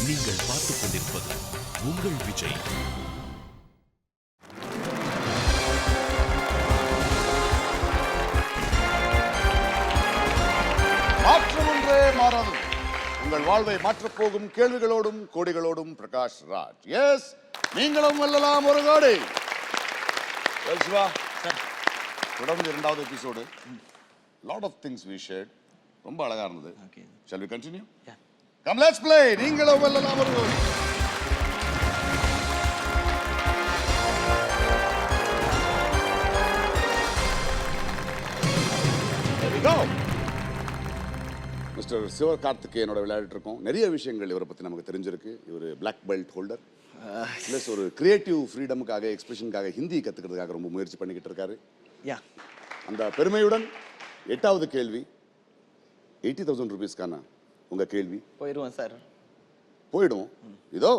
நீங்கள் பார்த்துக் கொண்டிருப்பது உங்கள் விஜய். மாற்றம் ஒன்றே மாறாது. உங்கள் வாழ்வை மாற்றப் போகும் கேள்விகளோடும் கோடிகளோடும் பிரகாஷ் ராஜ். எஸ், நீங்களும் வெல்லலாம் ஒரு கோடி. சிவா, தொடர்ந்து இரண்டாவது episode. Lot of things we shared. ரொம்ப அழகா இருந்தது. Shall we continue? Yeah. Come, let's play. நீங்களும் வெல்லலாம் ஒரு கோடி. There we go. மிஸ்டர் சிவகார்த்திகேயனோட விளையாடிட்டு இருக்கோம். நிறைய விஷயங்கள் இவரை பற்றி நமக்கு தெரிஞ்சிருக்கு. இவர் பிளாக் பெல்ட் ஹோல்டர் ப்ளஸ் ஒரு கிரியேட்டிவ் ஃப்ரீடமுக்காக எக்ஸ்பிரஷனுக்காக ஹிந்தி கற்றுக்கிறதுக்காக ரொம்ப முயற்சி பண்ணிக்கிட்டு இருக்காரு. அந்த பெருமையுடன் 8வது கேள்வி 80,000 rupeesக்கான உங்கள் கேள்வி. போயிடுவோம் சார். போயிடும். இதோ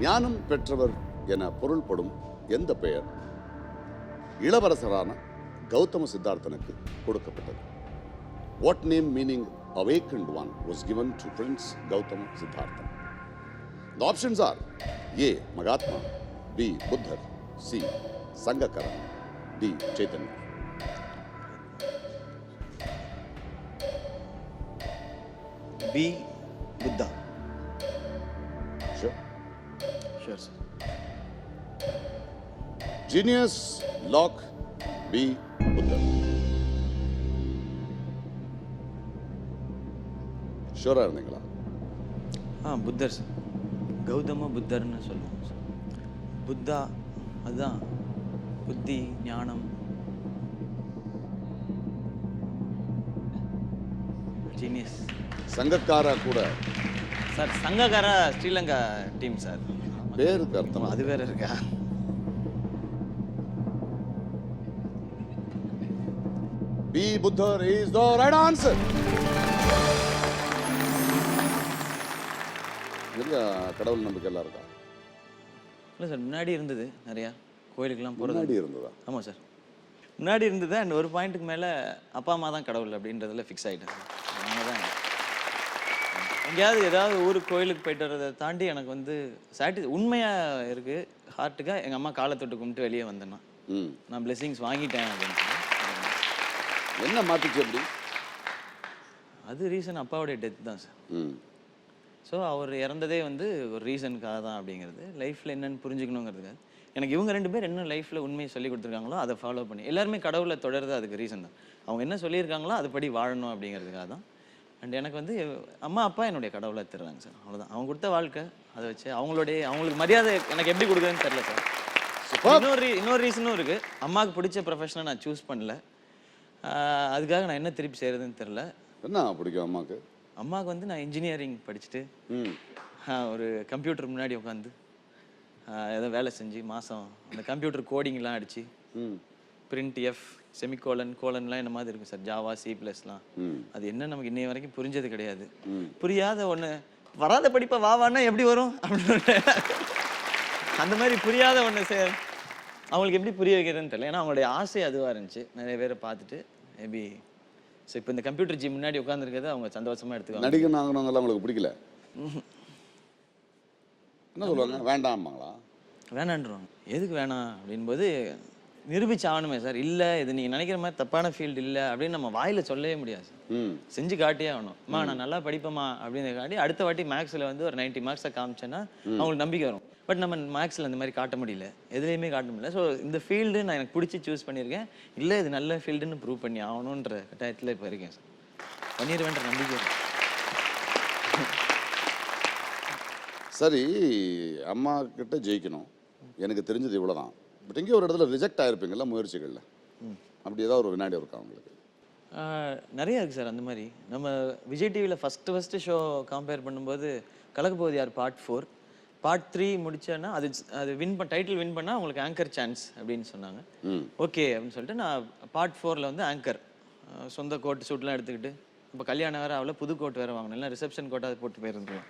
ஞானம் பெற்றவர் என பொருள்படும் எந்த பெயர் இளவரசரான கௌதம சித்தார்த்தனுக்கு கொடுக்கப்பட்டது? What name meaning awakened one was given to Prince Gautama Siddhartha? The options are A. Mahatma, B. Buddha, C. Sanghakara, D. Chaitanya. B. Buddha. Sure. Sure, sir. Genius lock B. Buddha. ஷூரா இருந்தீங்களா? புத்தர் sir. Gautama புத்தர்னு சொல்லுவாங்க sir. Buddha அதுதான் புத்தி ஞானம் genius. Sangakkara கூட sir Sangakkara Sri Lanka team sir. பேருக்கு அர்த்தம் அது வேற இருக்கா? B. Buddha is the right answer. நிறைய கடவுள் நம்பிக்கை எல்லாம் இருக்கா? இல்லை சார், முன்னாடி இருந்தது நிறையா கோயிலுக்கெல்லாம் போகிறது. முன்னாடி இருந்ததா? ஆமாம் சார், முன்னாடி இருந்தது. அண்ட் ஒரு பாயிண்ட்டுக்கு மேலே அப்பா அம்மா தான் கடவுள் அப்படின்றதுல ஃபிக்ஸ் ஆகிட்டேன். அவங்க தான் எங்கேயாவது ஏதாவது ஊருக்கு கோயிலுக்கு போயிட்டு வரதை தாண்டி எனக்கு வந்து உண்மையாக இருக்குது ஹார்ட்டுக்காக. எங்கள் அம்மா காலை தொட்டு கும்பிட்டு வெளியே வந்தேன்னா நான் பிளெஸிங்ஸ் வாங்கிட்டேன் அப்படின்னு. என்ன மாற்றிச்சு அப்படி? அது ரீசன் அப்பாவுடைய டெத் தான் சார். ஸோ அவர் இறந்ததே வந்து ஒரு ரீசனுக்காக தான் அப்படிங்கிறது. லைஃப்பில் என்னென்னு புரிஞ்சுக்கணுங்கிறதுக்காக எனக்கு இவங்க 2 பேர் என்ன லைஃப்பில் உண்மையை சொல்லி கொடுத்துருக்காங்களோ அதை ஃபாலோ பண்ணி எல்லாருமே கடவுளை தொடருது. அதுக்கு ரீசன் தான் அவங்க என்ன சொல்லியிருக்காங்களோ அதுபடி வாழணும் அப்படிங்கிறதுக்காக தான். அண்ட் எனக்கு வந்து அம்மா அப்பா என்னுடைய கடவுளை தருவாங்க சார். அவ்வளோதான். அவங்க கொடுத்த வாழ்க்கை அதை வச்சு அவங்களுக்கு மரியாதை எனக்கு எப்படி கொடுக்குறதுன்னு தெரில சார். இன்னொரு ரீசனும் இருக்குது. அம்மாவுக்கு பிடிச்ச ப்ரொஃபஷனை நான் சூஸ் பண்ணல. அதுக்காக நான் என்ன திருப்பி செய்கிறதுன்னு தெரில. என்ன பிடிக்கும் அம்மாவுக்கு? அம்மாவுக்கு வந்து நான் இன்ஜினியரிங் படிச்சுட்டு ஒரு கம்ப்யூட்டர் முன்னாடி உட்காந்து ஏதோ வேலை செஞ்சு மாதம் அந்த கம்ப்யூட்டர் கோடிங்லாம் அடித்து பிரிண்ட் எஃப் கோலன்லாம் என்ன மாதிரி இருக்கும் சார். ஜாவா C++லாம் அது என்ன நமக்கு இன்னைய வரைக்கும் புரிஞ்சது கிடையாது. புரியாத ஒன்று வராத படிப்பை வாவான்னா எப்படி வரும் அப்படின்னு அந்த மாதிரி புரியாத ஒன்று சார் அவங்களுக்கு எப்படி புரிய வைக்கிறதுன்னு தெரியல. ஏன்னா அவங்களுடைய ஆசை அதுவாக இருந்துச்சு. நிறைய பேரை பார்த்துட்டு மேபி ஸோ இப்போ இந்த கம்ப்யூட்டர் ஜி முன்னாடி உட்காந்துருக்கிறது அவங்க சந்தோஷமாக எடுத்துக்காங்க. நடிகன் ஆகணுங்கலாம் உங்களுக்கு பிடிக்கல? என்ன சொல்லுவாங்க? வேண்டாம்பாங்களா? வேணான்றவாங்க. எதுக்கு வேணாம் அப்படின்போது நிரூபிச்சு ஆகணுமே சார். இல்லை இது நீங்கள் நினைக்கிற மாதிரி தப்பான ஃபீல்டு இல்லை அப்படின்னு நம்ம வாயில் சொல்லவே முடியாது சார். செஞ்சு காட்டியே ஆகணும். அம்மா நான் நல்லா படிப்பேம்மா அப்படின்னு காட்டி அடுத்த வாட்டி மேக்ஸில் வந்து ஒரு 90 மார்க்ஸை காமிச்சேன்னா அவங்களுக்கு நம்பிக்கை வரும். பட் நம்ம மேக்ஸில் அந்த மாதிரி காட்ட முடியல, எதுலேயுமே காட்ட முடியல. ஸோ இந்த ஃபீல்டு நான் எனக்கு பிடிச்சி சூஸ் பண்ணியிருக்கேன். இல்லை இது நல்ல ஃபீல்டுன்னு ப்ரூவ் பண்ணி ஆகணுன்ற கட்டாயத்தில் இப்போ இருக்கேன் சார். பண்ணிடுவேன்ற நம்பிக்கை. சரி, அம்மா கிட்ட ஜெயிக்கணும் எனக்கு தெரிஞ்சது இவ்வளோதான். பட் எங்கேயும் ஒரு இடத்துல ரிஜெக்ட் ஆகிருப்பீங்கல்ல முயற்சிகளில், அப்படி ஏதாவது ஒரு வினாடி இருக்கா உங்களுக்கு? நிறைய இருக்குது சார். அந்த மாதிரி நம்ம விஜய் டிவியில் ஃபஸ்ட்டு ஷோ கம்பேர் பண்ணும்போது கலக்கப்போவது யார் பார்ட் 4 பார்ட் 3 முடிச்சேன்னா அது டைட்டில் வின் பண்ணால் உங்களுக்கு ஆங்கர் சான்ஸ் அப்படின்னு சொன்னாங்க. ஓகே அப்படின்னு சொல்லிட்டு நான் பார்ட் 4ல் வந்து ஆங்கர் சொந்த கோட் சூட்லாம் எடுத்துக்கிட்டு இப்போ கல்யாணம் வேறு அவ்வளோ புது கோட் வேறு வாங்கணும். இல்லை ரிசப்ஷன் கோட்டாக போட்டு போயிருந்தோம்.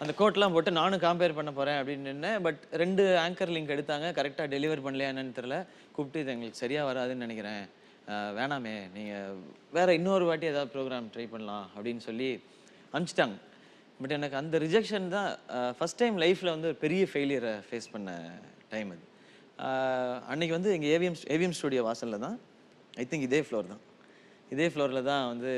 அந்த கோட்லாம் போட்டு நானும் கம்பேர் பண்ண போகிறேன் அப்படின்னு நின்னேன். பட் 2 ஆங்கர் லிங்க் எடுத்தாங்க. கரெக்டாக டெலிவர் பண்ணலையா என்னன்னு தெரில. கூப்பிட்டு இது எங்களுக்கு சரியாக வராதுன்னு நினைக்கிறேன் வேணாமே நீங்கள் வேறு இன்னொரு வாட்டி ஏதாவது ப்ரோக்ராம் ட்ரை பண்ணலாம் அப்படின்னு சொல்லி அனுப்பிச்சிட்டாங்க. பட் எனக்கு அந்த ரிஜெக்ஷன் தான் ஃபஸ்ட் டைம் லைஃப்பில் வந்து ஒரு பெரிய ஃபெயிலியரை ஃபேஸ் பண்ண டைம் அது. அன்றைக்கி வந்து எங்கள் ஏவிஎம் ஸ்டுடியோ வாசலில் தான், ஐ திங்க் இதே ஃப்ளோரில் தான் வந்து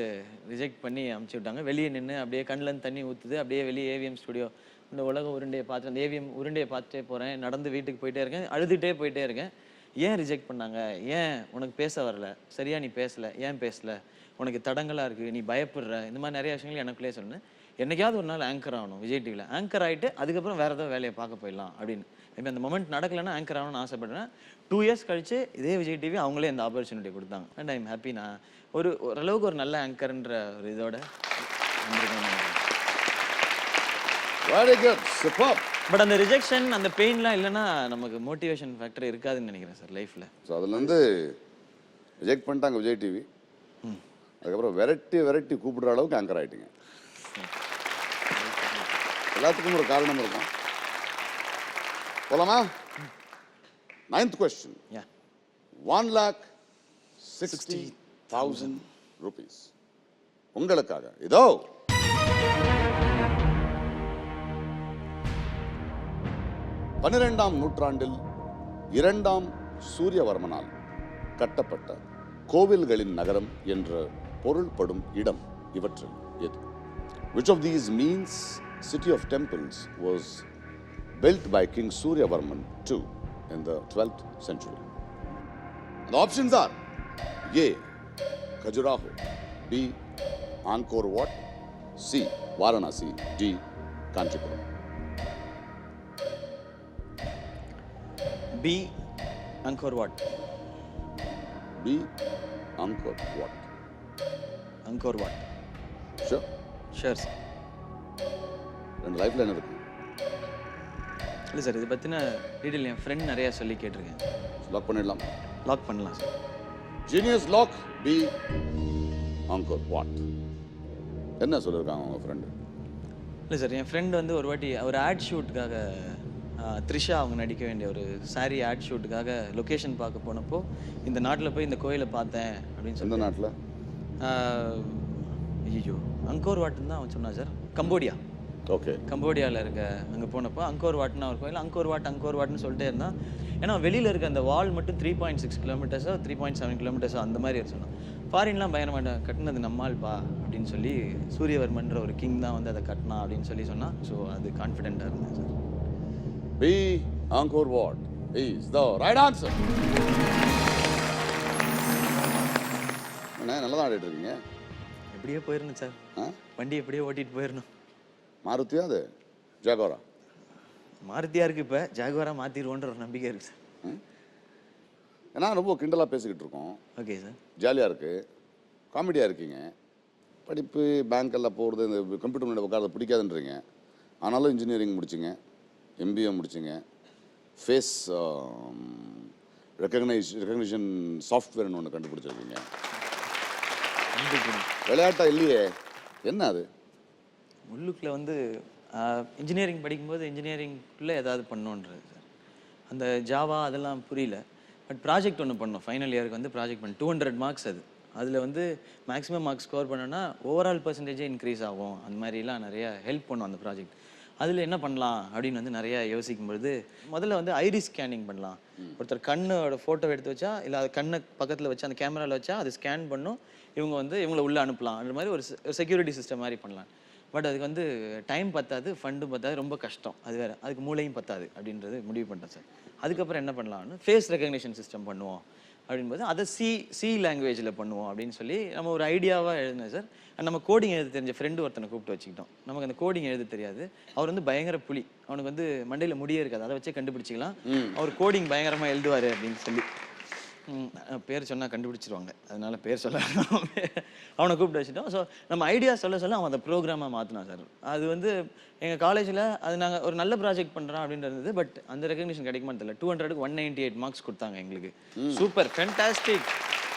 ரிஜெக்ட் பண்ணி அமுச்சு விட்டாங்க. வெளியே நின்று அப்படியே கண்ணிலேருந்து தண்ணி ஊற்றுது, அப்படியே வெளியே ஏவிஎம் ஸ்டுடியோ இந்த உலக உருண்டையை பார்த்து அந்த ஏவிஎம் உருண்டையை பார்த்துட்டே போகிறேன், நடந்து வீட்டுக்கு போயிட்டே இருக்கேன், அழுதுகிட்டே போயிட்டே இருக்கேன். ஏன் ரிஜெக்ட் பண்ணாங்க, ஏன் உனக்கு பேச வரல, சரியா நீ பேசலை, ஏன் பேசலை, உனக்கு தடங்களாக இருக்குது, நீ பயப்படுற, இந்த மாதிரி நிறைய விஷயங்கள் எனக்குள்ளே சொன்னேன். என்னைக்காவது ஒரு நாள் ஆங்கர் ஆகணும் விஜய் டிவியில், ஆங்கர் ஆகிட்டு அதுக்கப்புறம் வேறு ஏதாவது வேலையை பார்க்க போயிடலாம் அப்படின்னு. இப்போ அந்த மொமெண்ட் நடக்கலைன்னா ஆங்கர் ஆகணும்னு ஆசைப்படுறேன். 2 இயர்ஸ் கழிச்சு இதே விஜய் டிவி அவங்களே அந்த ஆப்பர்ச்சுனிட்டி கொடுத்தாங்க. And I'm happy. நான் ஓரளவுக்கு ஒரு நல்ல ஆங்கர்ன்ற ஒரு இதோட வெரி குட், சூப்பர். பட் அந்த ரிஜெக்ஷன் அந்த பெயின்லாம் இல்லைன்னா நமக்கு மோட்டிவேஷன் ஃபேக்டர் இருக்காதுன்னு நினைக்கிறேன் சார் லைஃப்பில். ஸோ அதுலேருந்து ரிஜெக்ட் பண்ணிட்டாங்க விஜய் டிவி, அதுக்கப்புறம் வெரைட்டி கூப்பிடுற அளவுக்கு ஆங்கர் ஆகிட்டீங்க. எல்லாத்துக்கும் ஒரு காரணம் இருக்கும். போலாமா? 9th question. Yeah. 1,60,000 rupees உங்களுக்காக இதோ. பன்னிரெண்டாம் நூற்றாண்டில் 2ஆம் சூரியவர்மனால் கட்டப்பட்ட கோவில்களின் நகரம் என்ற பொருள்படும் இடம் இவற்றில் எது? Which of these means city of temples was built by King Suryavarman II in the 12th century? The options are A. Khajuraho, B. Angkor Wat, C. Varanasi, D. Kanchipuram. B. Angkor Wat. B. Angkor Wat. Angkor Wat. Sure. Sure sir. ரெண்டு லைஃப்ல என்ன இருக்கு? இல்லை sir, இதை பற்றின detail என் friend நிறையா சொல்லி கேட்டிருக்கேன். லாக் பண்ணிடலாம். லாக் பண்ணலாம் sir. Genius lock. B anchor what. என்ன சொல்லியிருக்காங்க உங்கள் ஃப்ரெண்டு? இல்லை சார், என் ஃப்ரெண்ட் வந்து ஒரு வாட்டி ஒரு ஆட் ஷூட்டுக்காக த்ரிஷா அவங்க நடிக்க வேண்டிய ஒரு சாரி ஆட் ஷூட்டுக்காக லொக்கேஷன் பார்க்க போனப்போ இந்த நாட்டில் போய் இந்த கோயிலை பார்த்தேன் அப்படின்னு சொல்லி. எந்த நாட்டில்? ஐயோ, அங்கோர் வாட்டுன்னு தான் அவன் சொன்னான் சார். கம்போடியா. ஓகே. கம்போடியாவில் இருக்க அங்கே போனப்போ அங்கோர் வாட்னா ஒரு கோயில், அங்கோர் வாட்னு சொல்லிட்டே இருந்தான். ஏன்னா வெளியில் இருக்க அந்த வால் மட்டும் 3.6 கிலோமீட்டர்ஸோ 3.7 கிலோமீட்டர்ஸோ அந்த மாதிரி சொன்னான். ஃபாரின்லாம் பயங்கரமாக கட்டினது நம்மால்ப்பா அப்படின்னு சொல்லி சூரியவர்மன்ற ஒரு கிங் தான் வந்து அதை கட்டினா அப்படின்னு சொல்லி சொன்னான். ஸோ அது கான்ஃபிடென்ட்டாக இருந்தேன் sir. B anchor what is the right answer. என்ன நல்லா தான் ஆடிட்டு இருக்கீங்க. எப்படியே போயிடணும் சார், வண்டி எப்படியே ஓட்டிகிட்டு போயிடணும். மாருத்தியா அது ஜாகோரா? மாருத்தியா இருக்குது, இப்போ ஜாகுவாரா மாற்றிடுவோன்ற ஒரு நம்பிக்கை இருக்குது சார். ஏன்னா ரொம்ப கிண்டலாக பேசிக்கிட்டு இருக்கோம். Okay sir. ஜாலியாக இருக்குது, காமெடியாக இருக்கீங்க. படிப்பு பேங்க்கெல்லாம் போகிறது, இந்த கம்ப்யூட்டர் முன்னாடி உட்காரது பிடிக்காதுன்றீங்க. ஆனாலும் இன்ஜினியரிங் முடிச்சிங்க, எம்பிஏ முடிச்சிங்க, ஃபேஸ் ரெக்கக்னிஷன் சாஃப்ட்வேர்னு ஒன்று கண்டுபிடிச்சிருக்கீங்க. விளையாட்டா இல்லையே, என்ன அது? உள்ளுக்குள்ளே வந்து இன்ஜினியரிங் படிக்கும்போது இன்ஜினியரிங்குள்ளே ஏதாவது பண்ணோன்றது சார். அந்த ஜாவா அதெல்லாம் புரியல. பட் ப்ராஜெக்ட் ஒன்று பண்ணோம். ஃபைனல் இயருக்கு வந்து ப்ராஜெக்ட் பண்ணோம். 200 மார்க்ஸ் அது. அதில் வந்து மேக்ஸிமம் மார்க்ஸ் ஸ்கோர் பண்ணோன்னா ஓவரால் பர்சன்டேஜே இன்க்ரீஸ் ஆகும். அந்த மாதிரிலாம் நிறைய ஹெல்ப் பண்ணும் அந்த ப்ராஜெக்ட். அதில் என்ன பண்ணலாம் அப்படின்னு வந்து நிறையா யோசிக்கும்பொழுது முதல்ல வந்து ஐரிஸ் ஸ்கேனிங் பண்ணலாம். ஒருத்தர் கண்ணோட ஃபோட்டோ எடுத்து வச்சா, இல்லை அது கண்ணை பக்கத்தில் வச்சு அந்த கேமராவில் வச்சா அது ஸ்கேன் பண்ணும், இவங்களை உள்ளே அனுப்பலாம். அந்த மாதிரி ஒரு செக்யூரிட்டி சிஸ்டம் மாதிரி பண்ணலாம். பட் அதுக்கு வந்து டைம் பத்தாது, ஃபண்டும் பத்தாது, ரொம்ப கஷ்டம். அது வேறு, அதுக்கு மூளையும் பத்தாது அப்படின்றது முடிவு பண்ணிட்டேன் சார். அதுக்கப்புறம் என்ன பண்ணலாம்னு ஃபேஸ் ரெகக்னிஷன் சிஸ்டம் பண்ணுவோம் அப்படின்போது அதை சி லாங்குவேஜில் பண்ணுவோம் அப்படின்னு சொல்லி நம்ம ஒரு ஐடியாவாக எழுதினேன் சார். நம்ம கோடிங் எழுத தெரிஞ்ச ஃப்ரெண்டு ஒருத்தனை கூப்பிட்டு வச்சுக்கிட்டோம். நமக்கு அந்த கோடிங் எழுத தெரியாது. அவர் வந்து பயங்கர புலி, அவனுக்கு வந்து மண்டையில் முடியே இருக்காது, அதை வச்சே கண்டுபிடிச்சிக்கலாம். அவர் கோடிங் பயங்கரமாக எழுதுவார் அப்படின்னு சொல்லி பேர் சொன்னால் கண்டுபிடிச்சிருவாங்க, அதனால பேர் சொல்ல அவனை கூப்பிட்டு வச்சுட்டோம். ஸோ நம்ம ஐடியா சொல்ல அவன் அந்த ப்ரோக்ராமாக மாற்றினான் சார். அது வந்து எங்கள் காலேஜில் அது நாங்கள் ஒரு நல்ல ப்ராஜெக்ட் பண்ணுறோம் அப்படின்றது. பட் அந்த ரெகக்னிஷன் கிடைக்குமான்னு தெரியல. 200க்கு 198 மார்க்ஸ் கொடுத்தாங்க எங்களுக்கு. Super, fantastic,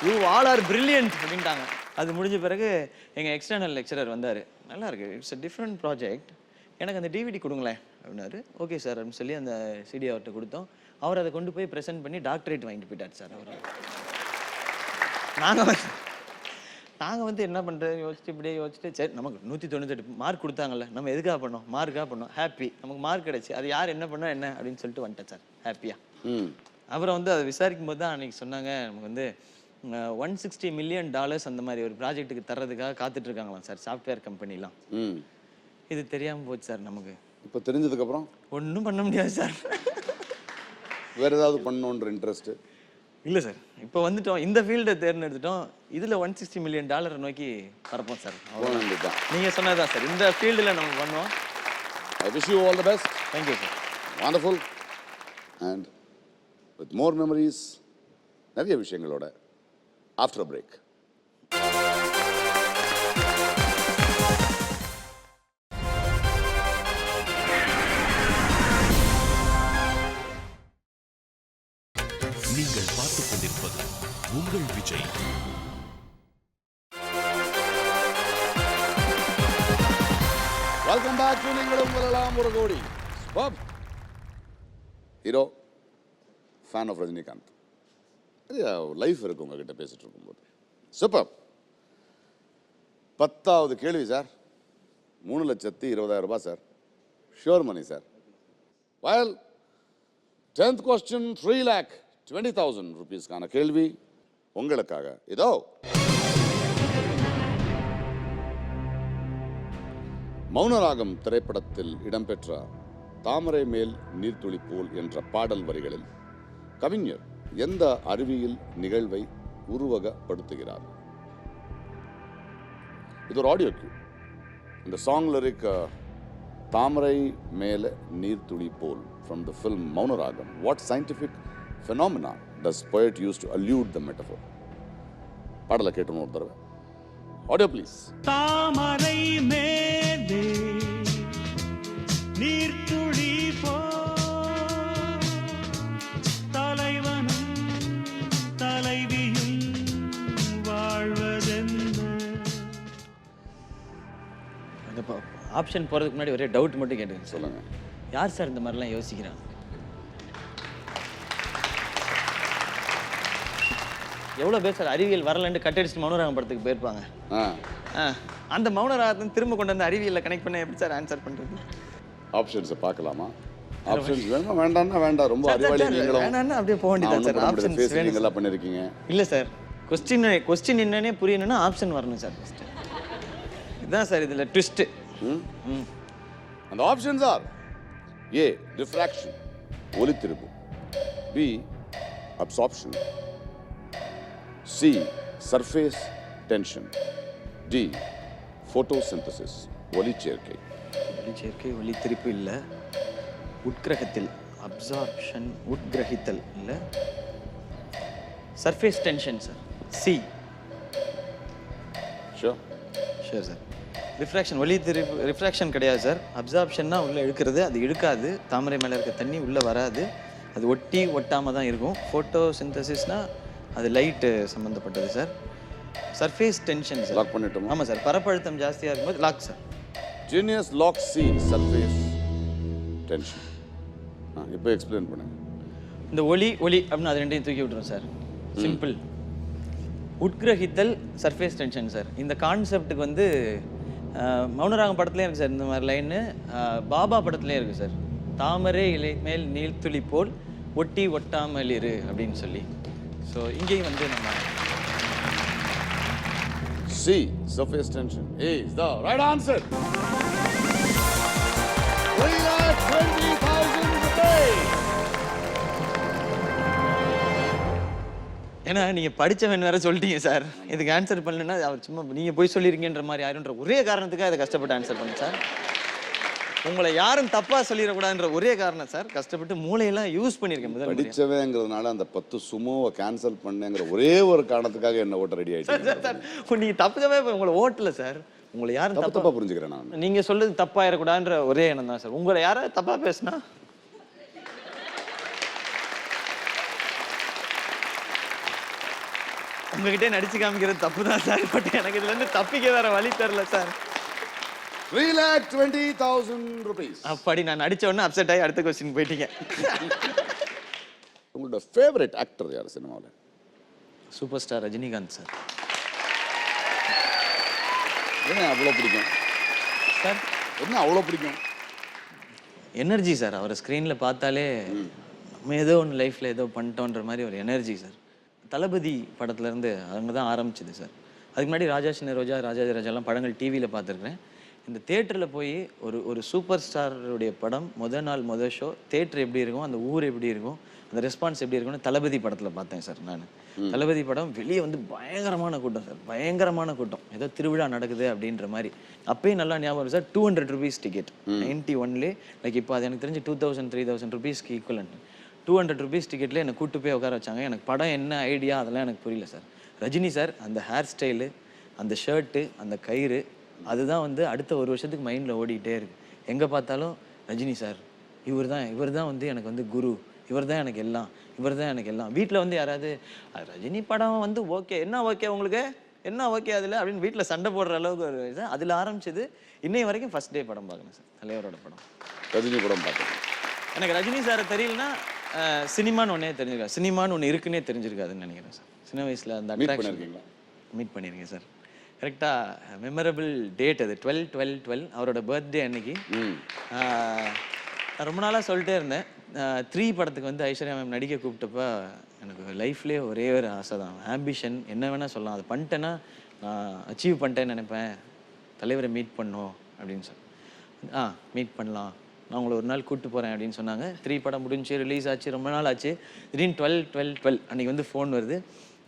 you all R brilliant அப்படின்ட்டாங்க. அது முடிஞ்ச பிறகு எங்கள் எக்ஸ்டர்னல் லெக்சரர் வந்தார். நல்லா இருக்கு, இட்ஸ் அ டிஃப்ரெண்ட் ப்ராஜெக்ட், எனக்கு அந்த டிவிடி கொடுங்களேன் அப்படின்னாரு. ஓகே சார் அப்படின்னு சொல்லி அந்த சிடி அவர்கிட்ட கொடுத்தோம். அவர் அதை கொண்டு போய் ப்ரெசென்ட் பண்ணி டாக்டரேட் வாங்கிட்டு போயிட்டார் சார். அவர் நாங்கள் வந்து என்ன பண்ணுறது யோசிச்சுட்டு இப்படியே யோசிச்சுட்டு சரி நமக்கு 198 மார்க் கொடுத்தாங்கல்ல நம்ம எதுக்காக பண்ணோம் மார்க்காக பண்ணோம் ஹாப்பி நமக்கு மார்க் கிடைச்சி அது யார் என்ன பண்ணோம் என்ன அப்படின்னு சொல்லிட்டு வந்துட்டேன் சார் ஹாப்பியாக. அப்புறம் வந்து அதை விசாரிக்கும் போது தான் அன்றைக்கி சொன்னாங்க நமக்கு வந்து $160 million அந்த மாதிரி ஒரு ப்ராஜெக்ட்டுக்கு தர்றதுக்காக காத்துட்டு இருக்காங்களாம் சார் சாஃப்ட்வேர் கம்பெனிலாம். இது தெரியாமல் போச்சு சார் நமக்கு. இப்போ தெரிஞ்சதுக்கப்புறம் ஒன்றும் பண்ண முடியாது சார். வேறு ஏதாவது பண்ணணுன்ற இன்ட்ரெஸ்ட்டு இல்லை சார் இப்போ வந்துட்டோம் இந்த ஃபீல்டை தேர்ந்தெடுத்துட்டோம் இதில் $160 million நோக்கி பரப்போம் சார். வேண்டியதான். நீங்கள் சொன்னதுதான் சார் இந்த ஃபீல்டில் நம்ம பண்ணுவோம். I wish you all the best. Thank you sir. Wonderful. And with more memories நிறைய விஷயங்களோட ஆஃப்டர் பிரேக். நீங்கள் பார்த்துக் கொண்டிருப்பது உங்கள் விஜய். வெல்கம் பேக் டு நீங்களும் வெல்லலாம் ஒரு கோடி. Hero fan of Rajinikanth. Life இருக்கு உங்ககிட்ட பேசிட்டு இருக்கும்போது. சூப்பர். 10வது கேள்வி sir. 3,20,000 sir. Sure money sir. Well 10th question 3,20,000 rupeesக்கான கேள்வி உங்களுக்காக இதோ. மௌனராகம் திரைப்படத்தில் இடம்பெற்ற தாமரை மேல் நீர்த்துளி போல் என்ற பாடல் வரிகளில் கவிஞர் எந்த அறிவியல் நிகழ்வை உருவகப்படுத்துகிறார்? இது ஒரு ஆடியோ கியூ. இந்த சாங் லிரிக் தாமரை மேல நீர்த்துளி போல் from the film Maunaragam. What scientific phenomena does poet use to allude the metaphor? பாடலை கேட்டோம் ஒரு தடவை. Audio please. தாமரை மேலே நீர்த்துளி போ தலைவனும் தலைவியும் வாழ்வதென்ன. அந்த ஆப்ஷன் போகிறதுக்கு முன்னாடி ஒரே டவுட் மட்டும் கேட்டுங்க. சொல்லுங்க. யார் சார் இந்த மாதிரிலாம் யோசிக்கிறாங்க? எவ்வளோ பேர் சார் அறிவியல் வரலன்ட்டு கட்டடிச்சுட்டு மௌனராகம் படத்துக்கு போயிருப்பாங்க. அந்த மௌனராகத்தை திரும்ப கொண்டு வந்து அறிவியலில் கனெக்ட் பண்ண எப்படி சார் ஆன்சர் பண்ணுறது? ஆப்ஷன்ஸை பார்க்கலாமா? ஆப்ஷன்ஸ் வேணுமா? வேண்டாம்னா வேண்டாம். ரொம்ப அறிவாளி நீங்களும். வேணாம்னா அப்படியே போக வேண்டியது சார். ஆப்ஷன்ஸ் வேணும். எல்லாம் பண்ணிருக்கீங்க. இல்லை சார் கொஸ்டின் என்னன்னே புரியணும்னா ஆப்ஷன் வரணும் சார் ஃபஸ்ட்டு. இதுதான் சார் இதில் ட்விஸ்ட்டு. அந்த options are A. Diffraction, ஒளித்திருப்பு. B. Absorption. C. Surface tension. D. Photosynthesis, ஒளிச்சேர்க்கை. ஒளிச்சேர்க்கை ஒளித்திருப்பு இல்லை. உட்கிரகத்தில் அப்சார்ப்ஷன் உட்கிரகித்தல் இல்லை. Surface tension sir. C. Sure sir. Refraction refraction கிடையாது சார். அப்சார்ப்ஷன்னா உள்ளே இழுக்கிறது, அது இழுக்காது. தாமரை மேலே இருக்க தண்ணி உள்ளே வராது, அது ஒட்டி ஒட்டாமல் தான் இருக்கும். ஃபோட்டோ சிந்தசிஸ்னால் அது லைட்டு சம்மந்தப்பட்டது sir. Surface tension sir. Lock பண்ணிட்டோம். ஆமாம் சார். பரப்பழுத்தம் ஜாஸ்தியாக இருக்கும்போது lock sir. Genius lock C surface tension. இப்போ எக்ஸ்பிளைன் பண்ணுங்க. இந்த ஒளி அப்படின்னு அது ரெண்டையும் தூக்கி விட்டுரும் சார். சிம்பிள். உட்கிரகித்தல் சர்ஃபேஸ் டென்ஷன் சார். இந்த கான்செப்டுக்கு வந்து மௌனராகம் படத்துலேயும் இருக்குது சார் இந்த மாதிரி லைனு. பாபா படத்துலேயும் இருக்குது சார். தாமரை இலை மேல் நீர்த்துளி போல் ஒட்டி ஒட்டாமல் இரு அப்படின்னு சொல்லி. ஸோ இங்கேயும் வந்து நம்ம C. Surface tension is the right answer. 3,20,000 rupees. ஏன்னா நீங்கள் படித்தவன் வேற சொல்லிட்டீங்க சார். இதுக்கு ஆன்சர் பண்ணலன்னா அவர் சும்மா நீங்கள் போய் சொல்லியிருக்கீன்ற மாதிரி யாருன்ற ஒரே காரணத்துக்காக இதை கஷ்டப்பட்டு ஆன்சர் பண்ணேன் சார். உங்களை யாரும் தப்பாக சொல்லிடக்கூடாதுன்ற ஒரே காரணம் சார். கஷ்டப்பட்டு மூளையெல்லாம் யூஸ் பண்ணியிருக்கேன். படித்தவேங்கிறதுனால அந்த 10 சுமோவை கேன்சல் பண்ணேங்கிற ஒரே ஒரு காரணத்துக்காக என்ன ஓட்ட ரெடி ஆகிடுச்சு சார். நீங்கள் தப்புக்கவே உங்களை ஓட்டல சார். உங்களை யாரும் தப்பாக புரிஞ்சுக்கிறேன் நான். நீங்கள் சொல்றது தப்பாயிடக்கூடாதுன்ற ஒரே எண்ணம் தான் சார். உங்களை யாராவது தப்பாக பேசுனா உங்ககிட்டே நடிச்சு காமிக்கிறது தப்பு தான் சார். பட் எனக்கு இதுலேருந்து தப்பிக்க வேற வழி தெரியல சார். 3,20,000 rupees. அப்படி நான் நடிச்ச உடனே அப்செட் ஆகி அடுத்த கொஸ்டின் போயிட்டீங்க. உங்களோட ஃபேவரட் ஆக்டர் யார் சினிமாவில்? Super star Rajinikanth sir. என்ன அவ்வளோ பிடிக்கும் சார் என்ன அவ்வளோ பிடிக்கும்? Energy sir. அவரை ஸ்க்ரீனில் பார்த்தாலே நம்ம ஏதோ ஒன்று லைஃப்பில் ஏதோ பண்ணிட்டோன்ற மாதிரி ஒரு எனர்ஜி சார். தளபதி படத்துலேருந்து அங்கே தான் ஆரம்பிச்சிது சார். அதுக்கு முன்னாடி ராஜா சின்ன ரோஜா, ராஜாஜி ராஜாலாம் படங்கள் டிவியில் பார்த்துருக்குறேன். இந்த தேட்டரில் போய் ஒரு சூப்பர் ஸ்டாருடைய படம் மொதல் ஷோ தேட்டர் எப்படி இருக்கும், அந்த ஊர் எப்படி இருக்கும், அந்த ரெஸ்பான்ஸ் எப்படி இருக்கும்னு தளபதி படத்தில் பார்த்தேன் சார் நான். தளபதி படம் வெளியே வந்து பயங்கரமான கூட்டம் சார், பயங்கரமான கூட்டம். ஏதோ திருவிழா நடக்குது அப்படின்ற மாதிரி. அப்பயும் நல்லா ஞாபகம் சார். 200 rupees டிக்கெட் 91லே. லைக் இப்போ அது எனக்கு தெரிஞ்சு 2000 3000 rupeesக்கு ஈக்குவலன்ட். 200 rupees டிக்கெட்டில் என்னை கூட்டு போய் உட்கார வச்சாங்க. எனக்கு படம் என்ன ஐடியா அதெல்லாம் எனக்கு புரியல சார். ரஜினி சார் அந்த ஹேர் ஸ்டைலு, அந்த ஷர்ட்டு, அந்த கயிறு, அதுதான் வந்து அடுத்த ஒரு வருஷத்துக்கு மைண்டில் ஓடிக்கிட்டே இருக்கு. எங்கே பார்த்தாலும் ரஜினி சார், இவர் தான் வந்து எனக்கு வந்து குரு, இவர் தான் எனக்கு எல்லாம், இவர் தான் எனக்கு எல்லாம். வீட்டில் வந்து யாராவது ரஜினி படம் வந்து ஓகே, என்ன ஓகே உங்களுக்கு, என்ன ஓகே அதில் அப்படின்னு வீட்டில் சண்டை போடுற அளவுக்கு ஒரு இது. அதில் ஆரம்பிச்சது இன்னை வரைக்கும் ஃபர்ஸ்ட் டே படம் பார்க்கணும் சார். தலைவரோட படம், ரஜினி படம் பார்த்தேன். எனக்கு ரஜினி சாரை தெரியலனா சினிமான்னு ஒன்றே தெரிஞ்சிருக்காது, சினிமான்னு ஒன்று இருக்குன்னே தெரிஞ்சிருக்காதுன்னு நினைக்கிறேன் சார். சின்ன வயசில் அந்த அட்ராக்ஷன் மீட் பண்ணியிருக்கேன் சார். கரெக்டாக மெமரபிள் டேட் அது 12/12/12 அவரோட பர்த்டே அன்னைக்கு. நான் ரொம்ப நாளாக சொல்லிட்டே இருந்தேன். 3 படத்துக்கு வந்து ஐஸ்வர்யா மேம் நடிக்க கூப்பிட்டப்ப எனக்கு லைஃப்லேயே ஒரே ஒரு ஆசை தான், ஆம்பிஷன் என்ன வேணால் சொல்லலாம். அது பண்ணிட்டேன்னா நான் அச்சீவ் பண்ணிட்டேன்னு நினைப்பேன். தலைவரை மீட் பண்ணோம் அப்படின்னு சொல்லி மீட் பண்ணலாம், நான் உங்களை ஒரு நாள் கூப்பிட்டு போகிறேன் அப்படின்னு சொன்னாங்க. 3 படம் முடிஞ்சு ரிலீஸ் ஆச்சு, ரொம்ப நாள் ஆச்சு. திடீர்னு 12/12/12 அன்றைக்கி வந்து ஃபோன் வருது,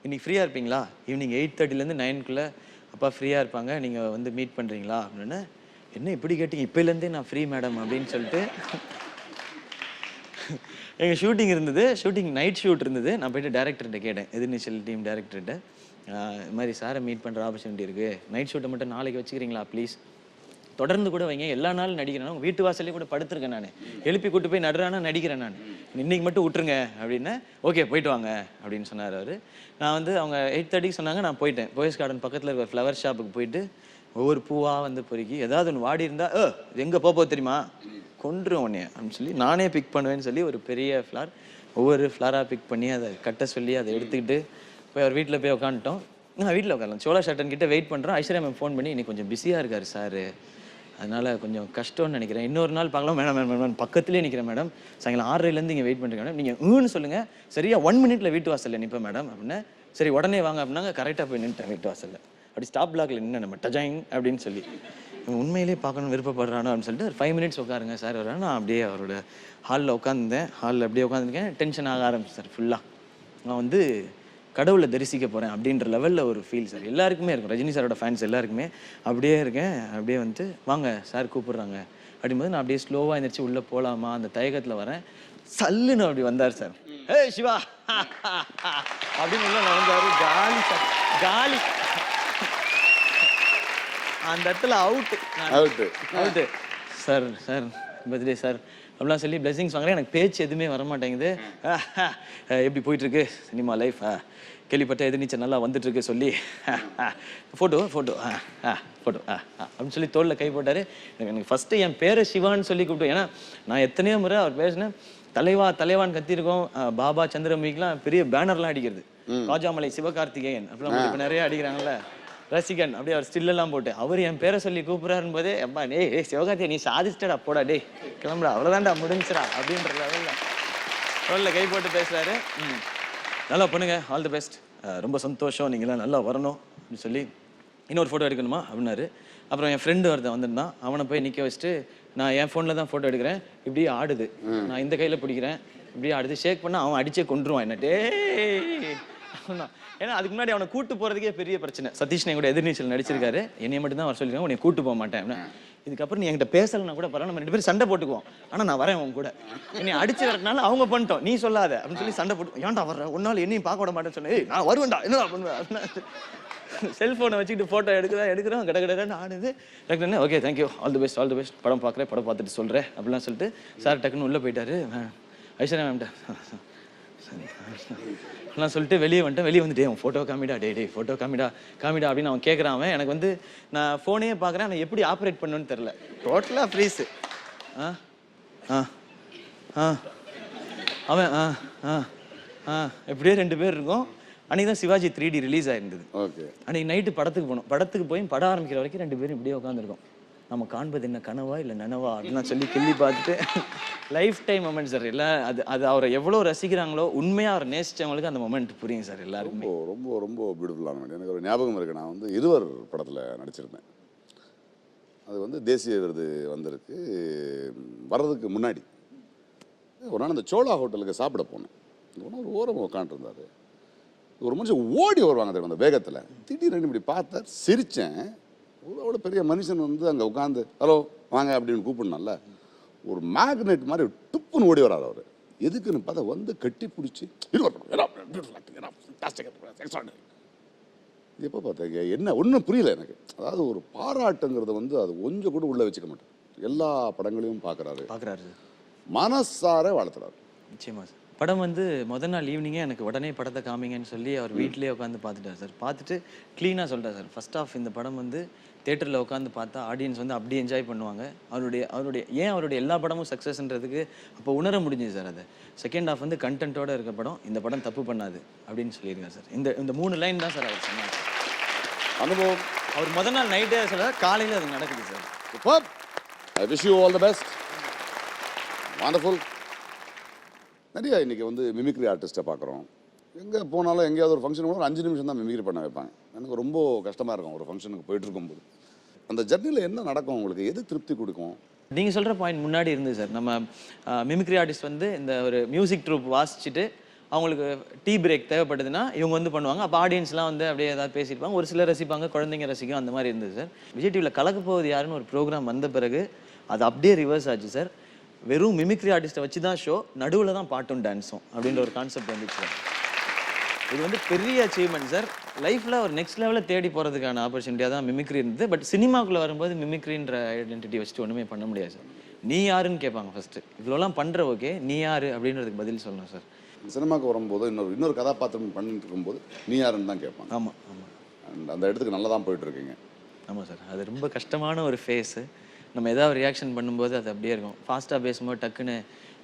இன்றைக்கி ஃப்ரீயாக இருப்பீங்களா, ஈவினிங் 8:30லேருந்து 9க்குள்ளே அப்பா ஃப்ரீயாக இருப்பாங்க, நீங்கள் வந்து மீட் பண்ணுறீங்களா அப்படின்னு. என்ன இப்படி கேட்டிங்க, இப்போலேருந்தே நான் ஃப்ரீ மேடம் அப்படின்னு சொல்லிட்டு எங்கள் ஷூட்டிங் இருந்தது, ஷூட்டிங் நைட் ஷூட் இருந்தது. நான் போய்ட்டு டேரக்டர்கிட்ட கேட்டேன், எதிர்நீச்சல் டீம் டேரக்டர்கிட்ட, இது மாதிரி சாரை மீட் பண்ணுற ஆப்பர்ச்சுனிட்டி இருக்குது, நைட் ஷூட்டை மட்டும் நாளைக்கு வச்சுக்கிறீங்களா ப்ளீஸ், தொடர்ந்து கூட வைங்க, எல்லா நாளும் நடிக்கிறேன், உங்கள் வீட்டு வாசல்லே கூட படுத்துருக்கேன், நான் எழுப்பி கூட்டு போய் நடுறானா நடிக்கிறேன், நான் இன்னைக்கு மட்டும் விட்டுருங்க அப்படின்னு. ஓகே போயிட்டு வாங்க அப்படின்னு சொன்னார் அவர். நான் வந்து அவங்க 8:30க்கு சொன்னாங்க, நான் போயிட்டேன். போயஸ் கார்டன் பக்கத்தில் இருக்கிற ஃப்ளவர் ஷாப்புக்கு போயிட்டு ஒவ்வொரு பூவாக வந்து பொறுக்கி ஏதாவது ஒன்று வாடி இருந்தால் இது எங்கே போக தெரியுமா, கொன்றும் உடனே அப்படின்னு சொல்லி நானே பிக் பண்ணுவேன்னு சொல்லி ஒரு பெரிய ஃப்ளார், ஒவ்வொரு ஃப்ளாராக பிக் பண்ணி அதை கட்ட சொல்லி அதை எடுத்துக்கிட்டு போய் அவர் வீட்டில் போய் உட்காந்துட்டோம். நான் வீட்டில் உட்காரலாம், சோழா ஷட்டன் கிட்ட வெயிட் பண்ணுறோம். ஐஸ்வர்யா மேம் ஃபோன் பண்ணி இன்னைக்கு கொஞ்சம் பிஸியாக இருக்கார் சார், அதனால் கொஞ்சம் கஷ்டம்னு நினைக்கிறேன், இன்னொரு நாள் பார்க்கலாம். மேடம் பக்கத்துலேயே நிற்கிறேன் மேடம், சாயங்காலம் 6:30லேருந்து இங்கே வெயிட் பண்ணுறேன் மேடம், நீங்கள் சொல்லுங்கள், சரியா 1 minute வீட்டு வாசலில் நிற்பேன் மேடம் அப்படின்னா. சரி உடனே வாங்க அப்படின்னாங்க. கரெக்டாக போய் நின்றுட்டேன் வீட்டு வாசலில். அப்படி ஸ்டாப் பிளாக்ல நின்று நம்ம டஜாயிங் அப்படின்னு சொல்லி உண்மையிலே பார்க்கணும் விருப்பப்படுறானோ அப்படின்னு சொல்லிட்டு ஒரு 5 minutes உட்காருங்க சார் வர. நான் அப்படியே அவரோட ஹாலில் உட்காந்துருந்தேன். ஹாலில் அப்படியே உட்காந்துருக்கேன். டென்ஷன் ஆக ஆரம்பிச்சு சார். ஃபுல்லாக நான் வந்து கடவுளை தரிசிக்க போகிறேன் அப்படின்ற லெவலில் ஒரு ஃபீல் சார். எல்லாருக்குமே இருக்கும், ரஜினி சாரோட ஃபேன்ஸ் எல்லாருக்குமே. அப்படியே இருக்கேன். அப்படியே வந்துட்டு வாங்க சார் கூப்பிட்றாங்க அப்படிங்கும்போது நான் அப்படியே ஸ்லோவாக எழுந்திரிச்சு உள்ளே போகலாமா அந்த தயக்கத்தில் வரேன். சல்லுன்னு அப்படி வந்தார் சார். ஏய் சிவா அப்படின்னு உள்ள நான் வந்தார். காலி சார், காலி. அந்த இடத்துல out sir. Sir birthday sir அப்படிலாம் சொல்லி பிளெஸிங்ஸ் வாங்குறேன். எனக்கு பேச்சு எதுவுமே வரமாட்டேங்குது. எப்படி போயிட்டுருக்கு சினிமா லைஃப், கேள்விப்பட்ட எதிர்நீச்சல் நல்லா வந்துட்டுருக்கு சொல்லி ஃபோட்டோ அப்படின்னு சொல்லி தோளில் கை போட்டார். எனக்கு ஃபஸ்ட்டு என் பேரை சிவான்னு சொல்லி கூப்பிட்டோம். ஏன்னா நான் எத்தனையோ முறை அவர் பேசினேன், தலைவான்னு கத்திருக்கோம். பாபா சந்திரமுகிலாம் பெரிய பேனர்லாம் அடிக்கிறது, காஜாமலை சிவகார்த்திகேயன் அப்படிலாம் இப்போ நிறைய அடிக்கிறாங்கல்ல, ரசிகன் அப்படியே அவர் ஸ்டில்லெல்லாம் போட்டு அவர் என் பேரை சொல்லி கூப்பிட்றாருன்னு போதே அப்பா சிவகார்த்திகை நீ சாதிச்சிட்டடா போடா டே கிளம்புடா அவ்வளோதான்டா முடிஞ்சிடா அப்படின்ற லெவலில் கை போட்டு பேசுகிறாரு. நல்லா பண்ணுங்க, ஆல் தி பெஸ்ட், ரொம்ப சந்தோஷம், நீங்களாம் நல்லா வரணும் அப்படின்னு சொல்லி இன்னொரு ஃபோட்டோ எடுக்கணுமா அப்படின்னாரு. அப்புறம் என் ஃப்ரெண்டு ஒருத்தன் வந்திருந்தான், அவனை போய் நிற்க வச்சுட்டு நான் என் ஃபோனில் தான் ஃபோட்டோ எடுக்கிறேன், இப்படியே ஆடுது, நான் இந்த கையில் பிடிக்கிறேன், இப்படியே ஆடுது, ஷேக் பண்ணால் அவன் அடிச்சே கொண்டுருவான் என்ன. டே ஏன்னா அதுக்கு முன்னாடி அவனை கூட்டு போகிறதுக்கே பெரிய பிரச்சனை. சதீஷ் கூட எதிர்நீச்சல் நடிச்சிருக்காரு, என்னைய மட்டும் தான் அவர் சொல்லியிருக்காங்க உன்னை கூட்டு போக மாட்டேன். இதுக்கப்புறம் நீ என்கிட்ட பேசலைன்னா கூட பரவாயில்ல, நம்ம 2 பேரும் சண்டை போட்டுக்குவோம், ஆனால் நான் வரேன் உன் கூட, என்னை அடிச்சு வரதுனால அவங்க பண்ணிட்டோம் நீ சொல்லாத அப்படின்னு சொல்லி சண்டை போட்டு ஏன்டா வர்றேன் ஒரு நாள் என்னையும் பார்க்க விட மாட்டேன்னு சொன்னேன். நான் வருவேன்டா என்னடா பண்ணுவேன். செல்ஃபோனை வச்சுக்கிட்டு ஃபோட்டோ எடுக்கிறோம் கடை ஆடுது. டக்குன்னு okay thank you, all the best, படம் பார்க்குறேன், படம் பார்த்துட்டு சொல்கிறேன் அப்படிலாம் சொல்லிட்டு சார் டக்குன்னு உள்ளே போயிட்டாரு. ஐஸ்வர்யா மேம்கிட்ட நான் சொல்லிட்டு வெளியே வந்துட்டேன். அவன் ஃபோட்டோ காமிடா, டே ஃபோட்டோ காமிடா அப்படின்னு அவன் கேட்குறான். அவன் எனக்கு வந்து நான் ஃபோனையே பார்க்குறேன், நான் எப்படி ஆப்ரேட் பண்ணுன்னு தெரில, டோட்டலாக ஃப்ரீஸு. அவன் எப்படியே 2 பேர் இருக்கும். அன்றைக்கி தான் சிவாஜி 3D ரிலீஸ் ஆயிருந்தது. ஓகே. அன்றைக்கி நைட்டு படத்துக்கு போனோம். படத்துக்கு போய் படம் ஆரம்பிக்கிற வரைக்கும் 2 பேரும் இப்படியே உட்காந்துருக்கோம். நம்ம காண்பது என்ன கனவா இல்லை நனவா அப்படின்னு சொல்லி கிள்ளி பார்த்துட்டு லைஃப் டைம் மொமெண்ட் சார். எல்லாம் அது அவரை எவ்வளோ ரசிக்கிறாங்களோ உண்மையாக அவரை நேசித்தவங்களுக்கு அந்த மொமெண்ட் புரியும் சார் எல்லாருக்குமே. ரொம்ப ரொம்ப ரொம்ப பியூட்டிஃபுல்லான எனக்கு ஒரு ஞாபகம் இருக்குது. நான் வந்து இருவர் படத்தில் நடிச்சிருந்தேன். அது வந்து தேசிய விருது வந்திருக்கு. வர்றதுக்கு முன்னாடி ஒரு நாள் அந்த சோழா ஹோட்டலுக்கு சாப்பிட போனேன். ஒரு ஓரம் உட்காந்துருந்தார். ஒரு மனுஷன் ஓடி வருவாங்க தெரியும் அந்த வேகத்தில். திடீர்னு இப்படி பார்த்தேன், சிரித்தேன். அவ்வளோ பெரிய மனுஷன் வந்து அங்கே உட்காந்து ஹலோ வாங்க அப்படின்னு கூப்பிடணும்ல. ஒரு மேக்னெட் மாதிரி டுப்புன்னு ஓடி வராரு அவர். எதுக்குன்னு பார்த்தா வந்து கட்டி பிடிச்சி எப்போ பார்த்தேங்க என்ன ஒன்றும் புரியல எனக்கு. அதாவது ஒரு பாராட்டுங்கிறத வந்து அது கொஞ்சம் கூட உள்ளே வச்சுக்க மாட்டேன். எல்லா படங்களையும் பார்க்குறாரு, மனசார வாழ்த்துறாரு. நிச்சயமா சார். படம் வந்து முதல் நாள் ஈவினிங்கே எனக்கு உடனே படத்தை காமிங்கன்னு சொல்லி அவர் வீட்டிலேயே உட்காந்து பார்த்துட்டார் சார். பார்த்துட்டு க்ளீனாக சொல்லிட்டார் சார், ஃபர்ஸ்ட் ஆஃப் இந்த படம் வந்து தேட்டரில் உட்காந்து பார்த்தா ஆடியன்ஸ் வந்து அப்படி என்ஜாய் பண்ணுவாங்க. அவருடைய எல்லா படமும் சக்ஸஸ்ன்றதுக்கு அப்போ உணர முடிஞ்சுது சார். அது செகண்ட் ஆஃப் வந்து கண்டென்ட்டோடு இருக்க படம், இந்த படம் தப்பு பண்ணாது அப்படின்னு சொல்லியிருக்காரு சார். இந்த 3 லைன் தான் சார் அவர் சொன்னார். அனுபவம் அவர் முதல் நாள் நைட்டே சொல்ல காலையில் அது நடக்குது sir. Super. I wish you all the best. Wonderful. நிறைய இன்றைக்கி வந்து மிமிக்ரி ஆர்டிஸ்ட்டை பார்க்குறோம். எங்கே போனாலும் எங்கேயாவது ஒரு ஃபங்க்ஷன் கூட 5 நிமிஷம் தான் மிமிக்ரி பண்ண வைப்பாங்க. எனக்கு ரொம்ப கஷ்டமாக இருக்கும் ஒரு ஃபங்க்ஷனுக்கு போயிட்டு இருக்கும்போது. அந்த ஜர்னியில் என்ன நடக்கும் உங்களுக்கு? எது திருப்தி கொடுக்கும்? நீங்கள் சொல்கிற பாயிண்ட் முன்னாடி இருந்தது சார். நம்ம மிமிக்ரி ஆர்டிஸ்ட் வந்து இந்த ஒரு மியூசிக் ட்ரூப் வாசிச்சுட்டு அவங்களுக்கு டீ பிரேக் தேவைப்படுதுன்னா இவங்க வந்து பண்ணுவாங்க. அப்போ ஆடியன்ஸ்லாம் வந்து அப்படியே ஏதாவது பேசியிருப்பாங்க. ஒரு சிலர் ரசிப்பாங்க, குழந்தைங்க ரசிக்கும், அந்த மாதிரி இருந்தது சார். விஜய் டிவியில் கலக்க போவது யாருன்னு ஒரு ப்ரோக்ராம் வந்த பிறகு அது அப்படியே ரிவர்ஸ் ஆச்சு சார். வெறும் மிமிக்ரி ஆர்டிஸ்ட்டை வச்சு தான் ஷோ, நடுவில் தான் பாட்டும் டான்ஸும் அப்படின்ற ஒரு கான்செப்ட் வந்துச்சு சார். இது வந்து பெரிய அச்சீவ்மெண்ட் சார். லைஃப்பில் ஒரு நெக்ஸ்ட் லெவலில் தேடி போகிறதுக்கான ஆப்பர்ச்சுனிட்டியாக தான் மிமிக்ரி இருந்தது. பட் சினிமாக்குள்ளே வரும்போது மிமிக்ரின்ற ஐடென்டிட்டி வச்சுட்டு ஒன்றுமே பண்ண முடியாது சார். நீ யாருன்னு கேட்பாங்க ஃபஸ்ட்டு. இவ்வளோலாம் பண்ணுற ஓகே, நீ யார் அப்படின்றதுக்கு பதில் சொல்லணும் சார். சினிமாவுக்கு வரும்போது இன்னொரு கதாபாத்திரம் பண்ணிட்டு இருக்கும்போது நீ யாருன்னு தான் கேட்பாங்க. ஆமாம் ஆமாம். அந்த இடத்துக்கு நல்லா தான் போயிட்டுருக்கீங்க. ஆமாம் சார். அது ரொம்ப கஷ்டமான ஒரு ஃபேஸு. நம்ம ஏதாவது ரியாக்ஷன் பண்ணும்போது அது அப்படியே இருக்கும். ஃபாஸ்ட்டாக பேசும்போது டக்குன்னு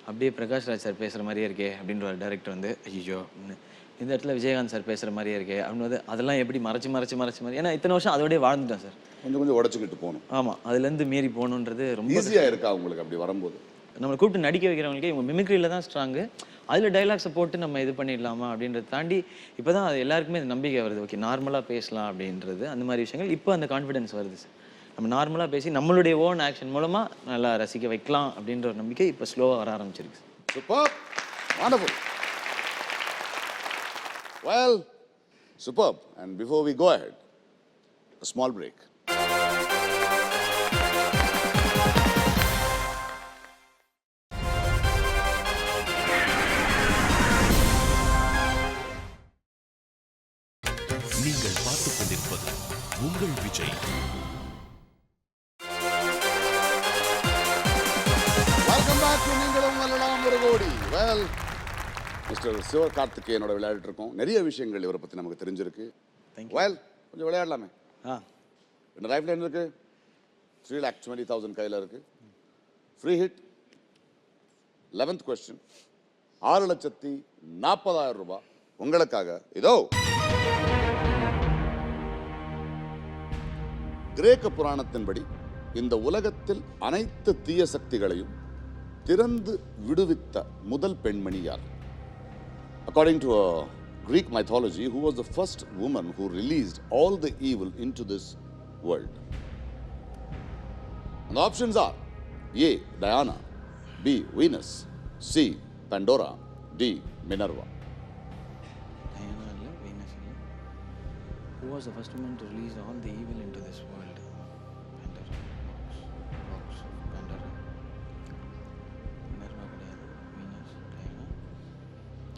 அப்படியே பிரகாஷ் ராஜ் சார் பேசுகிற மாதிரியே இருக்கே அப்படின்ற ஒரு டேரக்டர் வந்து ஐயோ இந்த இடத்துல விஜயகாந்த் சார் பேசுகிற மாதிரியே இருக்கே அப்படின்னு அதெல்லாம் எப்படி மறைச்சி ஏன்னா இத்தனை வருஷம் அதோடய வாழ்ந்துட்டேன் சார். கொஞ்சம் உடச்சிக்கிட்டு போகணும். ஆமாம், அதுலேருந்து மீறி போகணுன்றது ரொம்ப ஈஸியாக இருக்கா உங்களுக்கு அப்படி வரும்போது? நம்மளை கூப்பிட்டு நடிக்க வைக்கிறவங்களுக்கே இவங்க மிமிக்ரியில் தான் ஸ்ட்ராங்கு, அதில் டைலாக்ஸை போட்டு நம்ம இது பண்ணிடலாமா அப்படின்றத தாண்டி இப்போ தான் அது எல்லாருக்குமே அது நம்பிக்கை வருது. ஓகே நார்மலாக பேசலாம் அப்படின்றது அந்த மாதிரி விஷயங்கள் இப்போ அந்த கான்ஃபிடென்ஸ் வருது சார். நம்ம நார்மலாக பேசி நம்மளுடைய ஓன் ஆக்ஷன் மூலமாக நல்லா ரசிக்க வைக்கலாம் அப்படின்ற ஒரு நம்பிக்கை இப்போ ஸ்லோவாக வர ஆரம்பிச்சிருக்கு. Super. Wonderful. Well, superb. And before we go ahead, a small break. நீங்கள் பார்த்துக் கொண்டிருப்பது உங்கள் விஜய். வெல்கம் பேக் டு நீங்களும் வெல்லலாம் ஒரு கோடி. வெல், மிஸ்டர் சிவகார்த்திகேயனோட விளையாடிட்டு இருக்கோம். நிறைய விஷயங்கள் இவரை பற்றி நமக்கு தெரிஞ்சிருக்கு. வெல், கொஞ்சம் விளையாடலாமே. இந்த லைஃப்ல என்ன இருக்கு? 3,20,000 கையில் இருக்கு. Free hit. 11th question. 6,40,000 ரூபாய் உங்களுக்காக இதோ. கிரேக்க புராணத்தின்படி இந்த உலகத்தில் அனைத்து தீய சக்திகளையும் திறந்து விடுவித்த முதல் பெண்மணி யார்? According to Greek mythology, who was the first woman who released all the evil into this world? And the options are A. Diana, B. Venus, C. Pandora, D. Minerva. Diana இல்லை, Venus இல்லை. Who was the first woman to release all the evil into this world? Pandora. Box of Pandora. Minerva கிடையாது. Venus, Diana.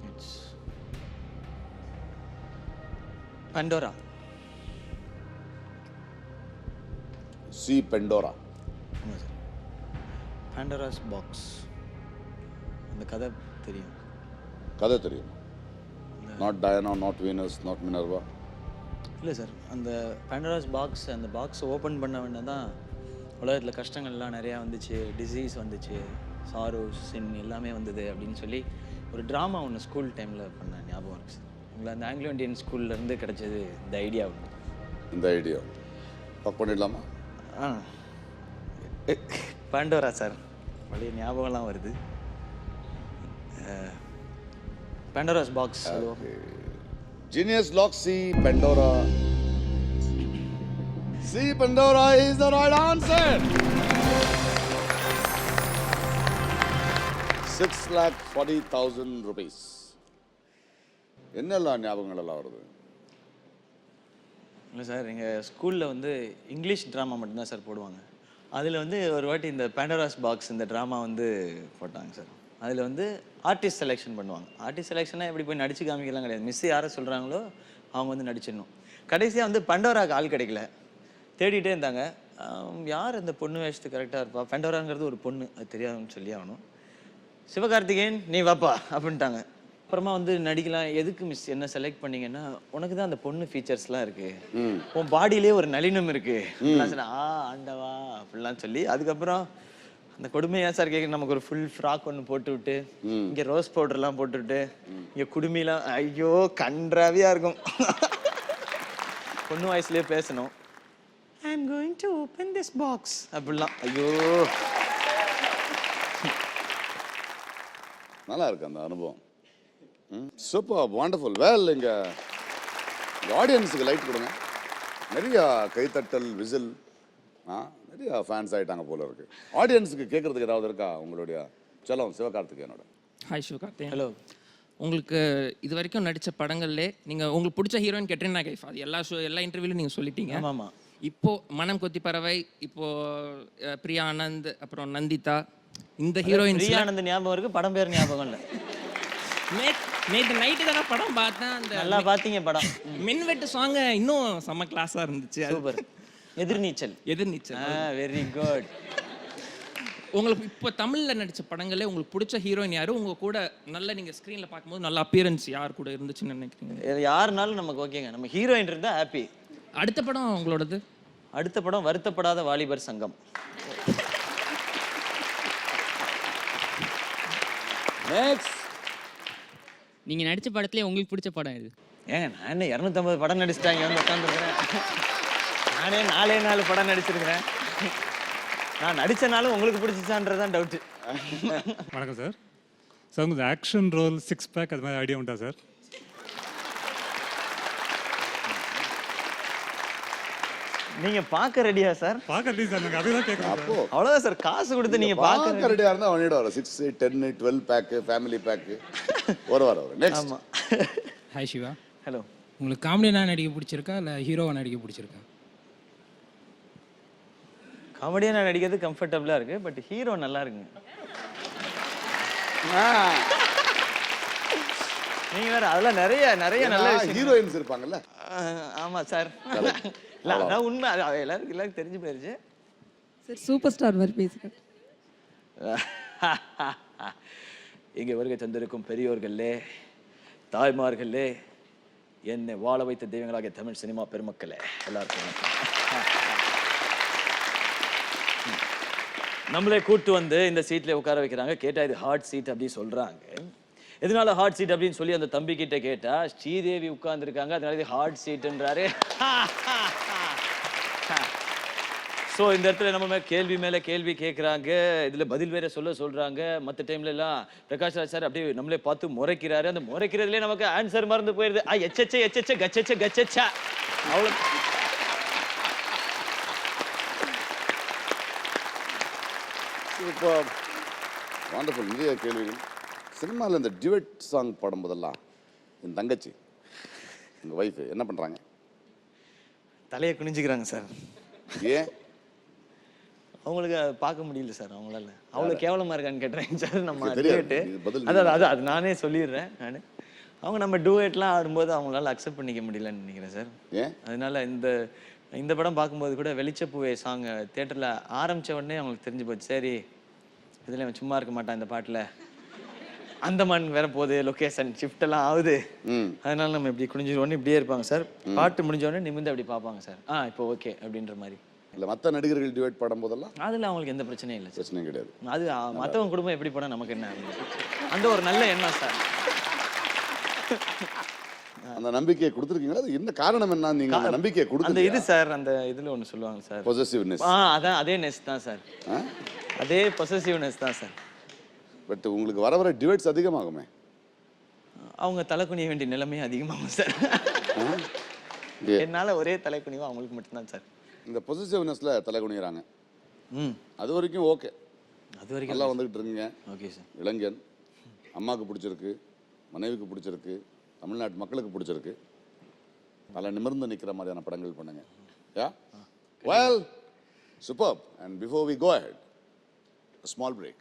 It's Pandora. C. Pandora. ஆமாம் sir. Pandora's box. அந்த கதை தெரியும். கதை தெரியும். Not Diana, not Venus, not Minerva. இல்லை sir, அந்த Pandora's box, அந்த பாக்ஸை ஓப்பன் பண்ண வேண்டாம் தான் உலகத்தில் கஷ்டங்கள்லாம் நிறையா வந்துச்சு, டிசீஸ் வந்துச்சு, சாரோ சின் எல்லாமே வந்தது அப்படின்னு சொல்லி ஒரு ட்ராமா ஒன்று ஸ்கூல் டைமில் பண்ண ஞாபகம் இருக்குது சார். எங்களுக்கு அந்த ஆங்கிலோ இந்தியன் ஸ்கூல்லேருந்து கிடைச்சது இந்த ஐடியா. இந்த ஐடியா ஒர்க் பண்ணிடலாமா? ஆ பாண்டோரா சார், பழைய ஞாபகம்லாம் வருது. பாண்டோராஸ் box. Genius lock C, Pandora. C, Pandora is the right answer. 6,40,000 rupees. என்னெல்லாம் ஞாபகங்கள் எல்லாம் வருது? இல்லை சார், எங்கள் ஸ்கூலில் வந்து இங்கிலீஷ் ட்ராமா மட்டும்தான் சார் போடுவாங்க. அதில் வந்து ஒரு வாட்டி இந்த பாண்டோராஸ் பாக்ஸ் இந்த ட்ராமா வந்து போட்டாங்க சார். அதில் வந்து ஆர்டிஸ்ட் செலெக்ஷன் பண்ணுவாங்க. ஆர்டிஸ்ட் செலெக்ஷனாக எப்படி போய் நடிச்சு காமிக்கலாம் கிடையாது. மிஸ் யாரை சொல்கிறாங்களோ அவங்க வந்து நடிச்சிடணும். கடைசியாக வந்து பண்டோராக்கு ஆள் கிடைக்கல, தேடிட்டே இருந்தாங்க. யார் அந்த பொண்ணு வேஷத்துக்கு கரெக்டாக இருப்பா? பண்டோராங்கிறது ஒரு பொண்ணு, அது தெரியாதுன்னு சொல்லி ஆகணும். சிவகார்த்திகேயன் நீ வாப்பா அப்படின்ட்டாங்க. அப்புறமா வந்து நடிக்கலாம். எதுக்கு மிஸ் என்ன செலக்ட் பண்ணீங்கன்னா, உனக்கு தான் அந்த பொண்ணு ஃபீச்சர்ஸ்லாம் இருக்கு, உன் பாடியிலே ஒரு நளினம் இருக்கு சொன்னா, ஆண்டவா அப்படிலாம் சொல்லி அதுக்கப்புறம் அந்த கொடுமையா சார் கேட்க, நமக்கு ஒரு ஃபுல் ஃப்ராக் ஒன்று போட்டு விட்டு, இங்கே ரோஸ் பவுடர்லாம் போட்டு விட்டு, இங்கே குடுமிலாம், ஐயோ கன்றாவியா இருக்கும். பொண்ணு வாய்ஸ்லேயே பேசணும். I am going to open this box அப்படிலாம். ஐயோ நல்லா இருக்கு அந்த அனுபவம். Super, wonderful. வெல், இங்க ஆடியன்ஸுக்கு லைட் கொடுங்க. நிறைய கைத்தட்டல், விசில், நிறைய ஃபேன்ஸ் ஆகிட்டாங்க போல இருக்கு. ஆடியன்ஸுக்கு கேட்கறதுக்கு ஏதாவது இருக்கா? உங்களுடைய செல்லம் சிவகார்த்திகேயனோட. ஹாய் சிவகார்த்திகேயன். ஹலோ. உங்களுக்கு இது வரைக்கும் நடித்த படங்கள்லே நீங்கள் உங்களுக்கு பிடிச்ச ஹீரோயின் கேட்டீங்கன்னா கைஃப், அது எல்லா இன்டர்வியூலையும் நீங்கள் சொல்லிட்டீங்க. ஆமாம். இப்போ மனம் கொத்தி பறவை, இப்போ பிரியா ஆனந்த், அப்புறம் நந்திதா, இந்த ஹீரோயின். பிரியா ஆனந்த் ஞாபகம் இருக்கு, படம் பேர் ஞாபகம் இல்லை. நேற்று நைட்டு தானே படம் பார்த்தேன். அந்த நல்லா பார்த்தீங்க படம். மின்வெட்டு சாங் இன்னும் செம்ம கிளாஸாக இருந்துச்சு. சூப்பர். எதிர்நீச்சல். Very good. உங்களுக்கு இப்போ தமிழில் நடித்த படங்களே உங்களுக்கு பிடிச்ச ஹீரோயின் யாரு? உங்கள் கூட நல்ல நீங்கள் ஸ்க்ரீனில் பார்க்கும்போது நல்ல அப்பியரன்ஸ் யார் கூட இருந்துச்சுன்னு நினைக்கிறீங்க? யாருனாலும் நமக்கு ஓகேங்க, நம்ம ஹீரோயின் இருந்தால் ஹாப்பி. அடுத்த படம் உங்களோடது? அடுத்த படம் வருத்தப்படாத வாலிபர் சங்கம். நெக்ஸ்ட். நீங்கள் நடித்த படத்துலேயே உங்களுக்கு பிடிச்ச படம் எது? ஏங்க நான் என்ன 250 படம் நடிச்சிட்டாங்க வந்து உட்காந்துருக்கிறேன். நானே 4 படம் நடிச்சிருக்கிறேன். நான் நடித்தனாலும் உங்களுக்கு பிடிச்சிச்சான்றதான் டவுட்டு. வணக்கம் சார். சார் உங்களுக்கு ஆக்ஷன் ரோல், 6 பேக் அது மாதிரி ஐடியா உண்டா சார்? நீங்க பார்க்க ரெடியா சார்? பார்க்க ரெடி சார், நாங்கள் அதுதான் கேட்குறோம். அப்போ அவ்வளோதான் சார், காசு கொடுத்து நீங்க பார்க்க ரெடியா இருந்தா பண்ணிடுவாரு. 6, 10, 12 பேக், ஃபேமிலி பேக் வருவார் அவர். நெக்ஸ்ட். ஆமா. ஹாய் சிவா. ஹலோ. உங்களுக்கு காமெடியாக நடிக்க பிடிச்சிருக்கா இல்லை ஹீரோவாக நடிக்க பிடிச்சிருக்கா? காமெடியாக நான் நடிக்கிறது கம்ஃபர்டபுளாக இருக்கு, பட் ஹீரோ நல்லா இருக்குங்க. நீங்க வேற அதெல்லாம் நிறைய நல்ல ஹீரோயின்ஸ் இருப்பாங்கல்ல. ஆமா சார். இல்ல அதான் உண்மை, அது எல்லாருக்கும் தெரிஞ்சு போயிருச்சு சார். சூப்பர் ஸ்டார் மாதிரி பேசுகிறேன். இங்கே வருகை தந்திருக்கும் பெரியோர்களே, தாய்மார்களே, என்னை வாழ வைத்த தெய்வங்களாகிய தமிழ் சினிமா பெருமக்களே, எல்லாருக்கும் நம்மளே கூட்டு வந்து இந்த சீட்ல உட்கார வைக்கிறாங்க. கேட்டா இது ஹார்ட் சீட் அப்படின்னு சொல்றாங்க. எதனால ஹார்ட் சீட் அப்படின்னு சொல்லி அந்த தம்பி கிட்ட கேட்டா, ஸ்ரீதேவி உட்கார்ந்து இருக்காங்க, அதனால இது ஹார்ட் சீட்ன்றாரு. ஸோ இந்த இடத்துல நம்ம கேள்வி மேல கேள்வி கேட்குறாங்க, இதுல பதில் வேற சொல்றாங்க. மற்ற டைம்ல எல்லாம் பிரகாஷ் ராஜ் சார் அப்படியே நம்மளே பார்த்து முறைக்கிறாரு. அந்த முறைக்கிறதுலேயே நமக்கு ஆன்சர் மறந்து போயிருது. எச்சச்ச கச்சச்சா அவ்வளோ. Super, wonderful. நிறைய கேள்விகள். சினிமாவில் இந்த டியூட் சாங் பாடும்போதெல்லாம் என் தங்கச்சி, எங்கள் ஒய்ஃபு என்ன பண்ணுறாங்க? தலையை குனிஞ்சுக்கிறாங்க சார். ஏன்? அவங்களுக்கு பார்க்க முடியல சார் அவங்களால. அவ்வளோ கேவலமாக இருக்கான்னு கேட்டுறேன் சார். நம்ம தெரியாது. டூயட்டு அது நானே சொல்லிடுறேன். அவங்க நம்ம டூயட்லாம் ஆடும்போது அவங்களால அக்செப்ட் பண்ணிக்க முடியலன்னு நினைக்கிறேன் சார். ஏன்? அதனால இந்த படம் பார்க்கும்போது கூட வெளிச்சப்பூவே சாங் தியேட்டரில் ஆரம்பித்த உடனே அவங்களுக்கு தெரிஞ்சு போச்சு, சரி இதில் அவன் சும்மா இருக்க மாட்டான், இந்த பாட்டில் அந்தமான் வேற போகுது, லொக்கேஷன் ஷிஃப்ட் எல்லாம் ஆகுது, அதனால நம்ம இப்படி குனிஞ்சிருவோன்னு இப்படியே இருப்பாங்க சார். பாட்டு முடிஞ்ச உடனே நிமிந்து அப்படி பார்ப்பாங்க சார். இப்போ ஓகே அப்படின்ற மாதிரி. இல்லை மற்ற நடிகர்கள் டிவைட் பாடும்போதெல்லாம் அதில் அவங்களுக்கு எந்த பிரச்சனையும் இல்லை சார். பிரச்சனையும் கிடையாது. அது மற்றவங்க குடும்பம் எப்படி போனால் நமக்கு என்ன, அந்த ஒரு நல்ல எண்ணம் சார். அந்த நம்பிக்கையை கொடுத்துருக்கீங்களா? அது என்ன காரணம் என்ன நீங்க அந்த நம்பிக்கையை அந்த கொடுத்து இது சார், அந்த இதுல ஒன்று சொல்லுவாங்க சார், பொசசிவ்னஸ். அதான் அதே நெஸ் தான் சார், அதே பொசசிவ்னஸ் தான் சார். பட் உங்களுக்கு வர வர டிவைட்ஸ் அதிகமாகுமே. அவங்க தலை குனிய வேண்டிய நிலைமை அதிகமாகும் சார். என்னால ஒரே தலை குனிவா அவங்களுக்கு மட்டும்தான் சார். இந்த பொசசிவ்னஸ்ல தலை குனிறாங்க. அது வரைக்கும் ஓகே, அது வரைக்கும் நல்லா வந்துகிட்டு இருக்கீங்க. Okay sir. இளைஞன், அம்மாவுக்கு பிடிச்சிருக்கு, மனைவிக்கு பிடிச்சிருக்கு, தமிழ்நாட்டு மக்களுக்கு பிடிச்சிருக்கு. தலை நிமிர்ந்து நிற்கிற மாதிரியான படங்கள் பண்ணுங்க. Yeah well super. And before we go ahead, a small break.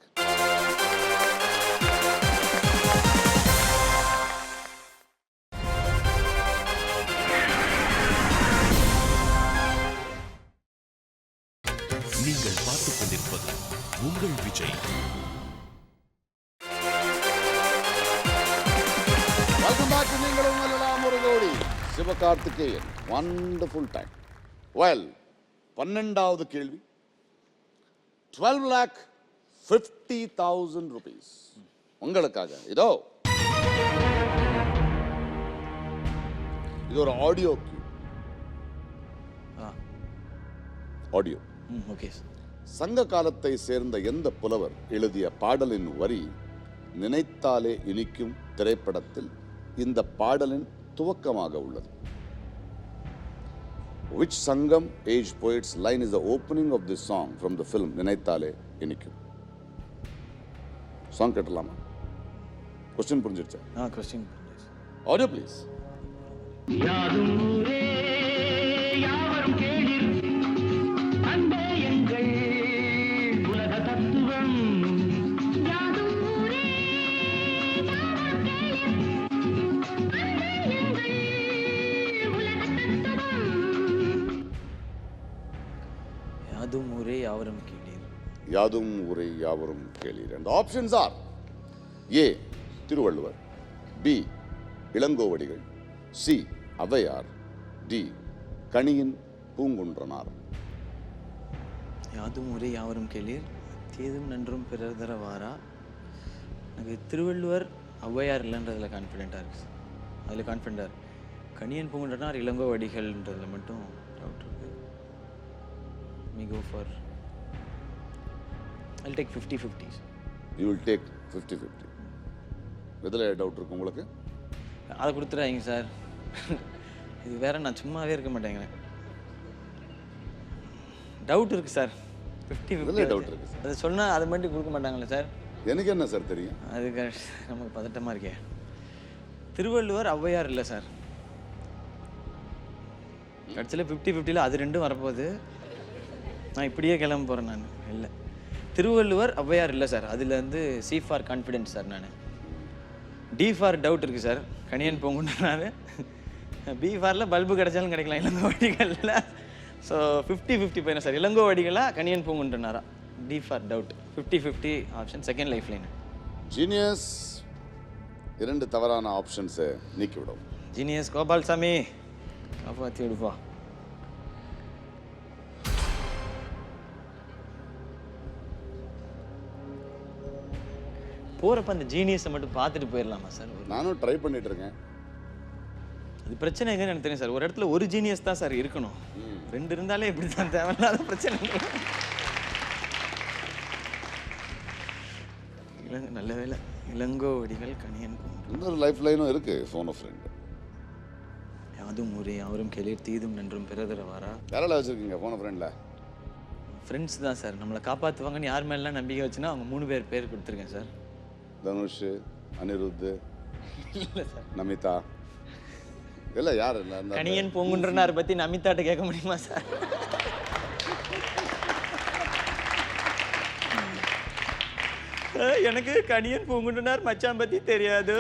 நீங்கள் பார்த்துக் கொண்டிருப்பது உங்கள் விஜய். வெல்கம் பேக் டு நீங்களும் வெல்லலாம் ஒரு கோடி. Sivakarthikeyan, wonderful time. வெல், 12வது கேள்வி. 12,50,000 rupees உங்களுக்காக. இதோ இது ஒரு audio cue. Audio. Okay sir. சங்க காலத்தை சேர்ந்த எந்த புலவர் எழுதிய பாடலின் வரி நினைத்தாலே இனிக்கும் திரைப்படத்தில் இந்த பாடலின் துவக்கமாக உள்ளது? Which Sangam aged poet's line is the opening of this song from the film Ninaithale Inikkum? Song கேட்டலாமா? கொஸ்டின் புரிஞ்சிருச்சா? Question audio please. யாதும் ஊரே யாவரும் கேளிர், அன்பே எங்கள் உலக தத்துவம். யாதும் ஊரே யாவரும் கேளிர், அன்பே எங்கள் உலக தத்துவம். யாதும் ஊரே யாவரும் கேளீர். யாதும் ஊரே யாவரும் கேளீர். And the options are A. Thiruvalluvar, B. Ilangovadigal, C. Avvaiyar, D. Kaniyan Poongundranar. யாதும் ஊரே யாவரும் கேளீர், தீதும் நன்றும் பிறர் தர வாரா. எனக்கு திருவள்ளுவர் ஔவையார் இல்லைன்றதுல கான்ஃபிடென்ட்டாக இருக்கு சார். அதில் கான்ஃபிடென்ட்டாக இருக்கு. கணியன் பூங்குன்றனார் இளங்கோவடிகள்ன்றதுல மட்டும் டவுட் இருக்கு. We go for, I'll take 50-50. You will take 50-50. எதில் டவுட் இருக்கு உங்களுக்கு? அதை கொடுத்துறாங்க சார். இது வேற, நான் சும்மாவே இருக்க மாட்டேங்கிறேன். டவுட் இருக்கு சார். 50-50 டவுட் இருக்கு சார். அது சொன்னால் அது மட்டும் கொடுக்க மாட்டாங்களே சார்? எனக்கு என்ன சார் தெரியும்? அதுக்கு நமக்கு பதட்டமாக இருக்கே. திருவள்ளுவர் ஔவையார் இல்லை சார். கடைசியில் 50-50ல் அது ரெண்டும் வரப்போகுது. நான் இப்படியே கிளம்ப போகிறேன். நான் இல்லை, திருவள்ளுவர் ஔவையார் இல்லை சார். அதில் வந்து C ஃபார் கான்ஃபிடென்ஸ் சார். நான் D ஃபார் டவுட் இருக்குது சார். கணியன் பூங்குன்றனார். B ஃபாரில் பல்பு கிடைச்சாலும் கிடைக்கலாம் இளங்கோவடிகளில். ஸோ 50-50 பையனா சார். இளங்கோவடிகளா கணியன் பூங்குன்றனாரா? D for doubt. 50-50 option, second lifeline. Genius 2 தவறான ஆப்ஷன்ஸை நீக்கிவிடும். ஜீனியஸ் கோபால்சாமி காப்பாற்றி விடுப்பா. போகிறப்ப அந்த ஜீனியஸை மட்டும் பார்த்துட்டு போயிடலாமா சார்? நானும் ட்ரை பண்ணிட்டு இருக்கேன். அது பிரச்சனை எங்கன்னு எனக்கு தெரியும் சார். ஒரு இடத்துல ஒரு ஜீனியஸ் தான் சார் இருக்கணும். 2 இருந்தாலே இப்படி தான், தேவையில்லாத பிரச்சனை. நல்ல வேலை, இளங்கோவடிகள் கணியன். இன்னொரு லைஃப் லைனும் இருக்கு, ஃபோன் ஆஃப் ஃப்ரெண்ட். யாதும் ஊரே யாவரும் கேளீர், தீதும் நன்றும் பிறர் தர வாரா. யாரால வச்சிருக்கீங்க ஃபோன் ஆஃப் ஃப்ரெண்ட்ல? ஃப்ரெண்ட்ஸ் தான் சார். நம்மளை காப்பாற்றுவாங்கன்னு யார் மேலாம் நம்பிக்கை வச்சுன்னா அவங்க 3 பேர் கொடுத்துருக்கேன் சார். தனுஷ், அனிருத், இல்லை சார், நமிதா. இல்லை யார் இல்லை, கணியன் பூங்குன்றனார் பற்றி நமிதாட்ட கேட்க முடியுமா சார்? எனக்கு கணியன் பூங்குன்றனார் மச்சான் பற்றி தெரியாது.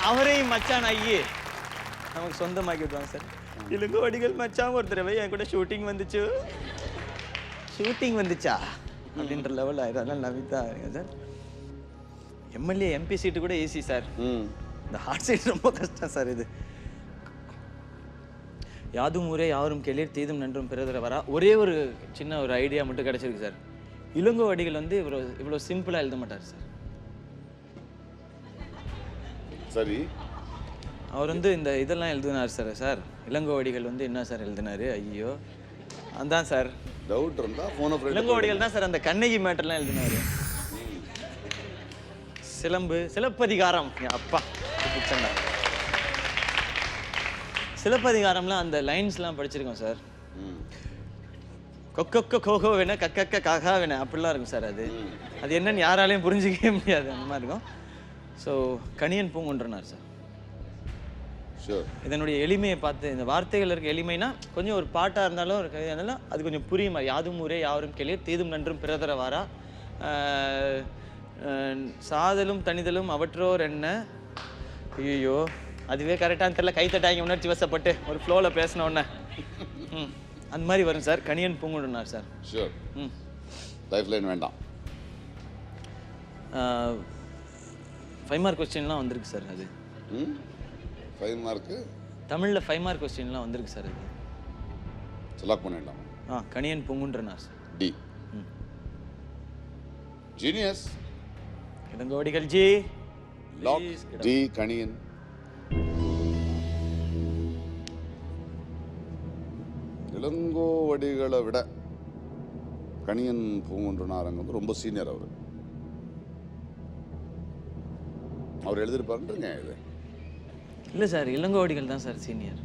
அவரையும் மச்சான் ஐயே நமக்கு சொந்தமாக்கி விடுவாங்க சார். இளங்கோவடிகள் மச்சான் ஒரு தடவை என் கூட ஷூட்டிங் வந்துச்சா அப்படின்ற லெவல் ஆயிரும். அதனால Namitha sir. MLA MP seat கூட ஈஸி சார். இந்த ஹார்ட் சைட் ரொம்ப கஷ்டம் சார். இது யாதும் ஊரே யாவரும் கேளீர், தீதும் நன்றும் பிறர் தர வாரா. ஒரே ஒரு சின்ன ஒரு ஐடியா மட்டும் கிடைச்சிருக்கு சார். இளங்கோவடிகள் வந்து இவ்வளோ சிம்பிளாக எழுத மாட்டார் சார். சரி. அவர் வந்து இந்த இதெல்லாம் எழுதினார் சார் இளங்கோவடிகள் வந்து என்ன சார் எழுதினாரு? ஐயோ அதான் சார் டவுட் இருந்தா போன ஃப்ரெண்ட். இளங்கோவடிகள் தான் சார் அந்த கண்ணகி மேட்டர்லாம் எழுதினாரு. சிலப்பதிகாரம் அப்பா பிடிச்சண்டா. சிலப்பதிகாரம்லாம் அந்த லைன்ஸ்லாம் படிச்சிருக்கோம் சார். கொக்கொக்க கோகோ வேணா கக்கக்க காகா வேணா அப்படிலாம் இருக்கும் சார். அது என்னன்னு யாராலையும் புரிஞ்சிக்கவே முடியாது, அந்த மாதிரி இருக்கும். So Kaniyan Poongundranar sir. இதனுடைய எளிமையை பார்த்து, இந்த வார்த்தைகள் இருக்க எளிமைனா கொஞ்சம் ஒரு பாட்டாக இருந்தாலும் ஒரு கவிதையாக இருந்தாலும் அது கொஞ்சம் புரியுமா. யாதும் ஊரே யாவரும் கேளீர் தீதும் நன்றும் பிறதர வாரா சாதலும் தனிதலும் அவற்றோர் என்ன. ஐயோ அதுவே கரெக்டானு தெரியல, கைத்தட்டாங்க உணர்ச்சி வசப்பட்டு ஒரு ஃப்ளோவில் பேசின உடனே அந்த மாதிரி வரும் sir. Kaniyan Poongundranar sir. Sure. Lifeline வேண்டாம். 5 மார்க் கொஸ்டின்லாம் வந்திருக்கு சார். அது 5 மார்க்கு தமிழில் 5 மார்க் கொஸ்டின்லாம் வந்திருக்கு சார். அது செலக்ட் பண்ணிடலாம். Kaniyan Poongundranar sir. D. Genius. Ilangovadigal ji. Lock D Kaniyan. இளங்கோவடிகளை விட கணியன் பூங்குன்றனாரங்க வந்து ரொம்ப சீனியர். அவர் எழுதியிருப்பாருன்றீங்க இது? இல்லை சார், இளங்கோவடிகள் தான் சார் சீனியர்.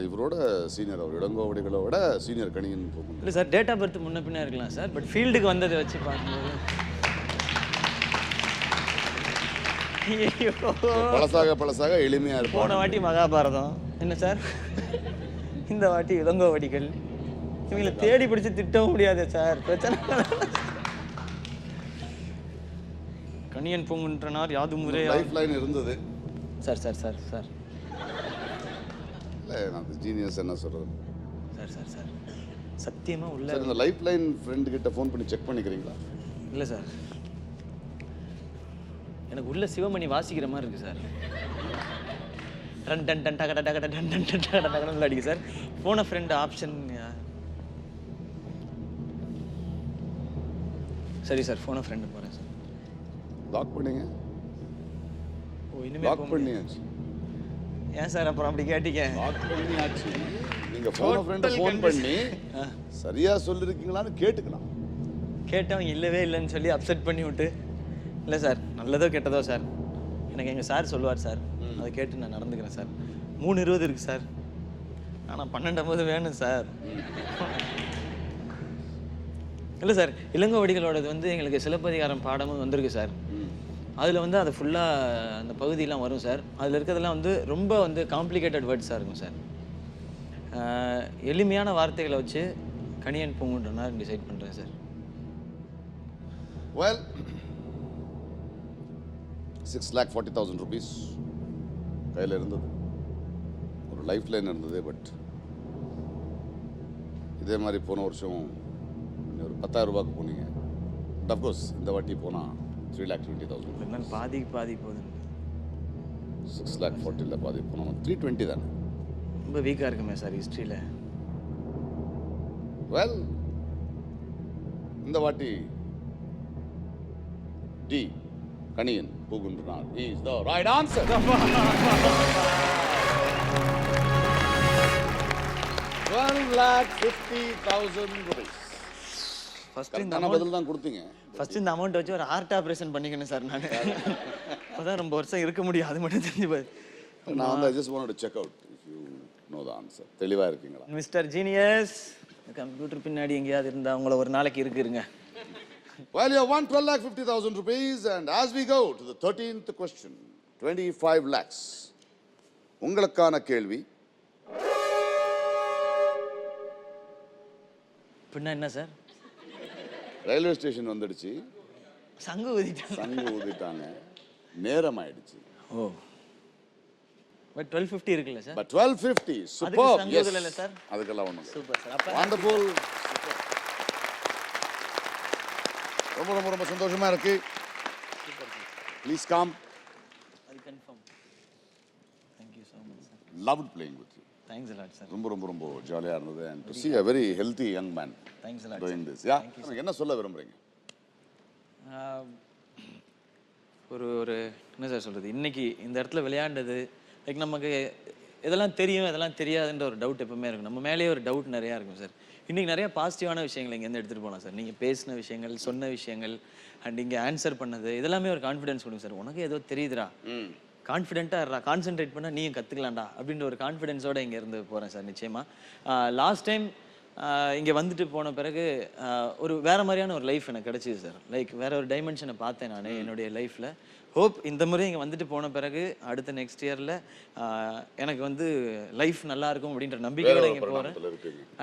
இவரோட சீனியர் அவர். இளங்கோவடிகளை விட சீனியர் கணியன் பூங்குன்றனார். இல்லை சார், டேட் ஆஃப் பர்த் முன்ன பின்னா இருக்கலாம் சார், பட் ஃபீல்டுக்கு வந்ததை வச்சு பார்க்கும்போது பழசாக எளிமையா இருக்கும். போன வாட்டி மகாபாரதம் என்ன சார், இந்த வாட்டி இளங்கோவடிகள். இவங்களை தேடி பிடிச்சி திட்டவும் முடியாது சார், பிரச்சனை. கணியன் பூங்குன்றனார் யாதும் ஊரே. லைஃப் லைன் இருந்தது சார். சார் சார் சார் இல்லை, நான் ஜீனியஸ் என்ன சொல்றது சார் சத்தியமா உள்ள. சார் இந்த லைஃப் லைன் ஃப்ரெண்ட் கிட்ட ஃபோன் பண்ணி செக் பண்ணிக்கிறீங்களா? இல்லை சார், எனக்கு உள்ள சிவமணி வாசிக்கிற மாதிரி இருக்கு சார். டன் டன் டன் டக டக டன் டன் டன் டக டகன்னு அடிக்கு சார். போன ஃப்ரெண்ட் ஆப்ஷன். சரி சார், போன ஃப்ரெண்டு போகிறேன் சார். லாக் பண்ணீங்க? ஓ இனிமே லாக் பண்ணியாச்சு. ஏன் சார் அப்புறம் அப்படி கேட்டீங்க? லாக் பண்ணியாச்சு. நீங்க போன ஃப்ரெண்ட் ஃபோன் பண்ணி சரியா சொல்லிருக்கீங்களான்னு கேட்டுக்கலாம். கேட்டவங்க இல்லவே இல்லைன்னு சொல்லி அப்செட் பண்ணி விட்டு, இல்லை சார் நல்லதோ கெட்டதோ சார் எனக்கு எங்கள் சார் சொல்லுவார் சார், அதை கேட்டு நான் நடந்துக்கிறேன் சார். 3:20 இருக்குது சார், ஆனால் 12:50 வேணும் சார். இல்லை சார், இளங்கோவடிகளோடது வந்து எங்களுக்கு சிலப்பதிகாரம் பாடமும் வந்திருக்கு சார். அதில் வந்து அது ஃபுல்லாக அந்த பகுதியெலாம் வரும் சார். அதில் இருக்கிறதெல்லாம் வந்து ரொம்ப வந்து காம்ப்ளிகேட்டட் வேர்ட்ஸாக இருக்கும் சார். எளிமையான வார்த்தைகளை வச்சு கணியன் பூங்குன்றனார் டிசைட் பண்ணுறேன் சார். Well, 6,40,000 rupees கையில் இருந்தது. ஒரு லைஃப் லைன் இருந்தது. பட் இதே மாதிரி போன வருஷம் ஒரு 10,000 ரூபாய்க்கு போனீங்க. பட் அஃப்கோர்ஸ் இந்த வாட்டி போனால் 3,20,000. இருந்தாலும் பாதி போகுது. 6,40,000 பாதி போனோம். 320 தானே. ரொம்ப வீக்காக இருக்குமே சார் ஹிஸ்ட்ரியில். வெல், இந்த வாட்டி D Kaniyan Poongundranar is the right answer. 12,50,000 rupees. First இந்த பதில் தான் கொடுத்தீங்க. ஃபஸ்ட்டு இந்த அமௌண்ட் வச்சு ஒரு ஹார்ட் ஆப்ரேஷன் பண்ணிக்கணும் சார். நான் அப்போதான் ரொம்ப வருஷம் இருக்க முடியும், அது மட்டும் தெரிஞ்சு போய். நான் வந்து I just wanted to check out if you know the answer. தெளிவாக இருக்கீங்களா? மிஸ்டர் ஜீனியஸ், கம்ப்யூட்டர் பின்னாடி எங்கேயாவது இருந்தால் உங்களை ஒரு நாளைக்கு இருக்குங்க. Well, you have won 12,50,000 rupees, and as we go to the 13th question, 25 lakhs. உங்களுக்கான கேள்வி. பின்ன என்ன சார்? ரயில்வே ஸ்டேஷன் வந்துடுச்சு, சங்கு ஊதிட்டாங்க, நேரம் ஆயிடுச்சு. ஓ, பட் 1250 இருக்குல்ல சார்? But 1250, superb. சங்கு Yes. இல்ல சார்? அதுக்கெல்லாம் ஒண்ணும். Super sir. அப்ப Wonderful. ரொம்ப ரொம்ப ரொம்ப சந்தோஷமா இருக்கு. Please come. அது confirm. Thank you so much sir. Loved playing with you. Thanks a lot sir. ரொம்ப ரொம்ப ரொம்ப ஜாலியா இருந்தது. And to see a very healthy young man Thanks a lot doing sir. this. Yeah. என்ன சொல்ல விரும்புறீங்க? ஒரு ஒரு என்ன சார் சொல்கிறது, இன்னைக்கு இந்த இடத்துல விளையாண்டது லைக் நமக்கு இதெல்லாம் தெரியும் இதெல்லாம் தெரியாதுன்ற ஒரு டவுட் எப்பவுமே இருக்கும். நம்ம மேலேயே ஒரு டவுட் நிறையா இருக்கும் சார். இன்றைக்கி நிறைய பாசிட்டிவான விஷயங்கள் இங்கேருந்து எடுத்துகிட்டு போகலாம் சார். நீங்கள் பேசின விஷயங்கள், சொன்ன விஷயங்கள் அண்ட் இங்கே ஆன்சர் பண்ணது இதெல்லாமே ஒரு கான்ஃபிடன்ஸ் கொடுங்க சார். உனக்கு ஏதோ தெரியுதுடா, கான்ஃபிடென்ட்டாக இருடா, கான்சென்ட்ரேட் பண்ணால் நீயும் கற்றுக்கலாம்டா அப்படின்ற ஒரு கான்ஃபிடென்ஸோடு இங்கேருந்து போகிறேன் சார். நிச்சயமாக லாஸ்ட் டைம் இங்கே வந்துட்டு போன பிறகு ஒரு வேறு மாதிரியான ஒரு லைஃப் எனக்கு கிடச்சிது சார். லைக் வேறு ஒரு டைமென்ஷனை பார்த்தேன் நான் என்னுடைய லைஃப்பில். ஹோப் இந்த முறை இங்கே வந்துட்டு போன பிறகு அடுத்த நெக்ஸ்ட் இயரில் எனக்கு வந்து லைஃப் நல்லா இருக்கும் அப்படின்ற நம்பிக்கையோட இங்கே போகிறேன்.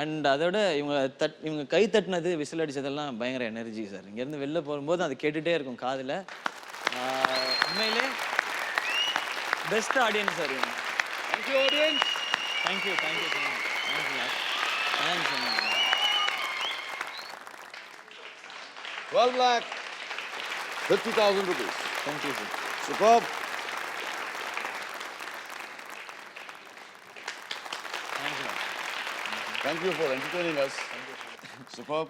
அண்ட் அதோட இவங்க கை தட்டினது, விசில் அடித்ததெல்லாம் பயங்கர எனர்ஜி சார். இங்கேருந்து வெளில போகும்போது அது கேட்டுகிட்டே இருக்கும் காதில். உண்மையிலே பெஸ்ட் ஆடியன்ஸ் சார் இவங்க. Thank you audience. Thank you thank you so much. Thanks so much. 12 lakh 50,000 rupees. Thank you sir. Superb. Thank you. Thank you for entertaining us. Superb.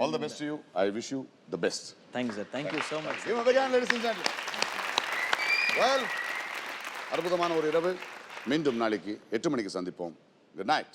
All the best to you. I wish you the best. Thank you sir. Thank you so much. Give a big hand, ladies and gentlemen. Well, அற்புதமான ஒரு இரவு. மீண்டும் நாளைக்கு 8 மணிக்கு சந்திப்போம். Good night.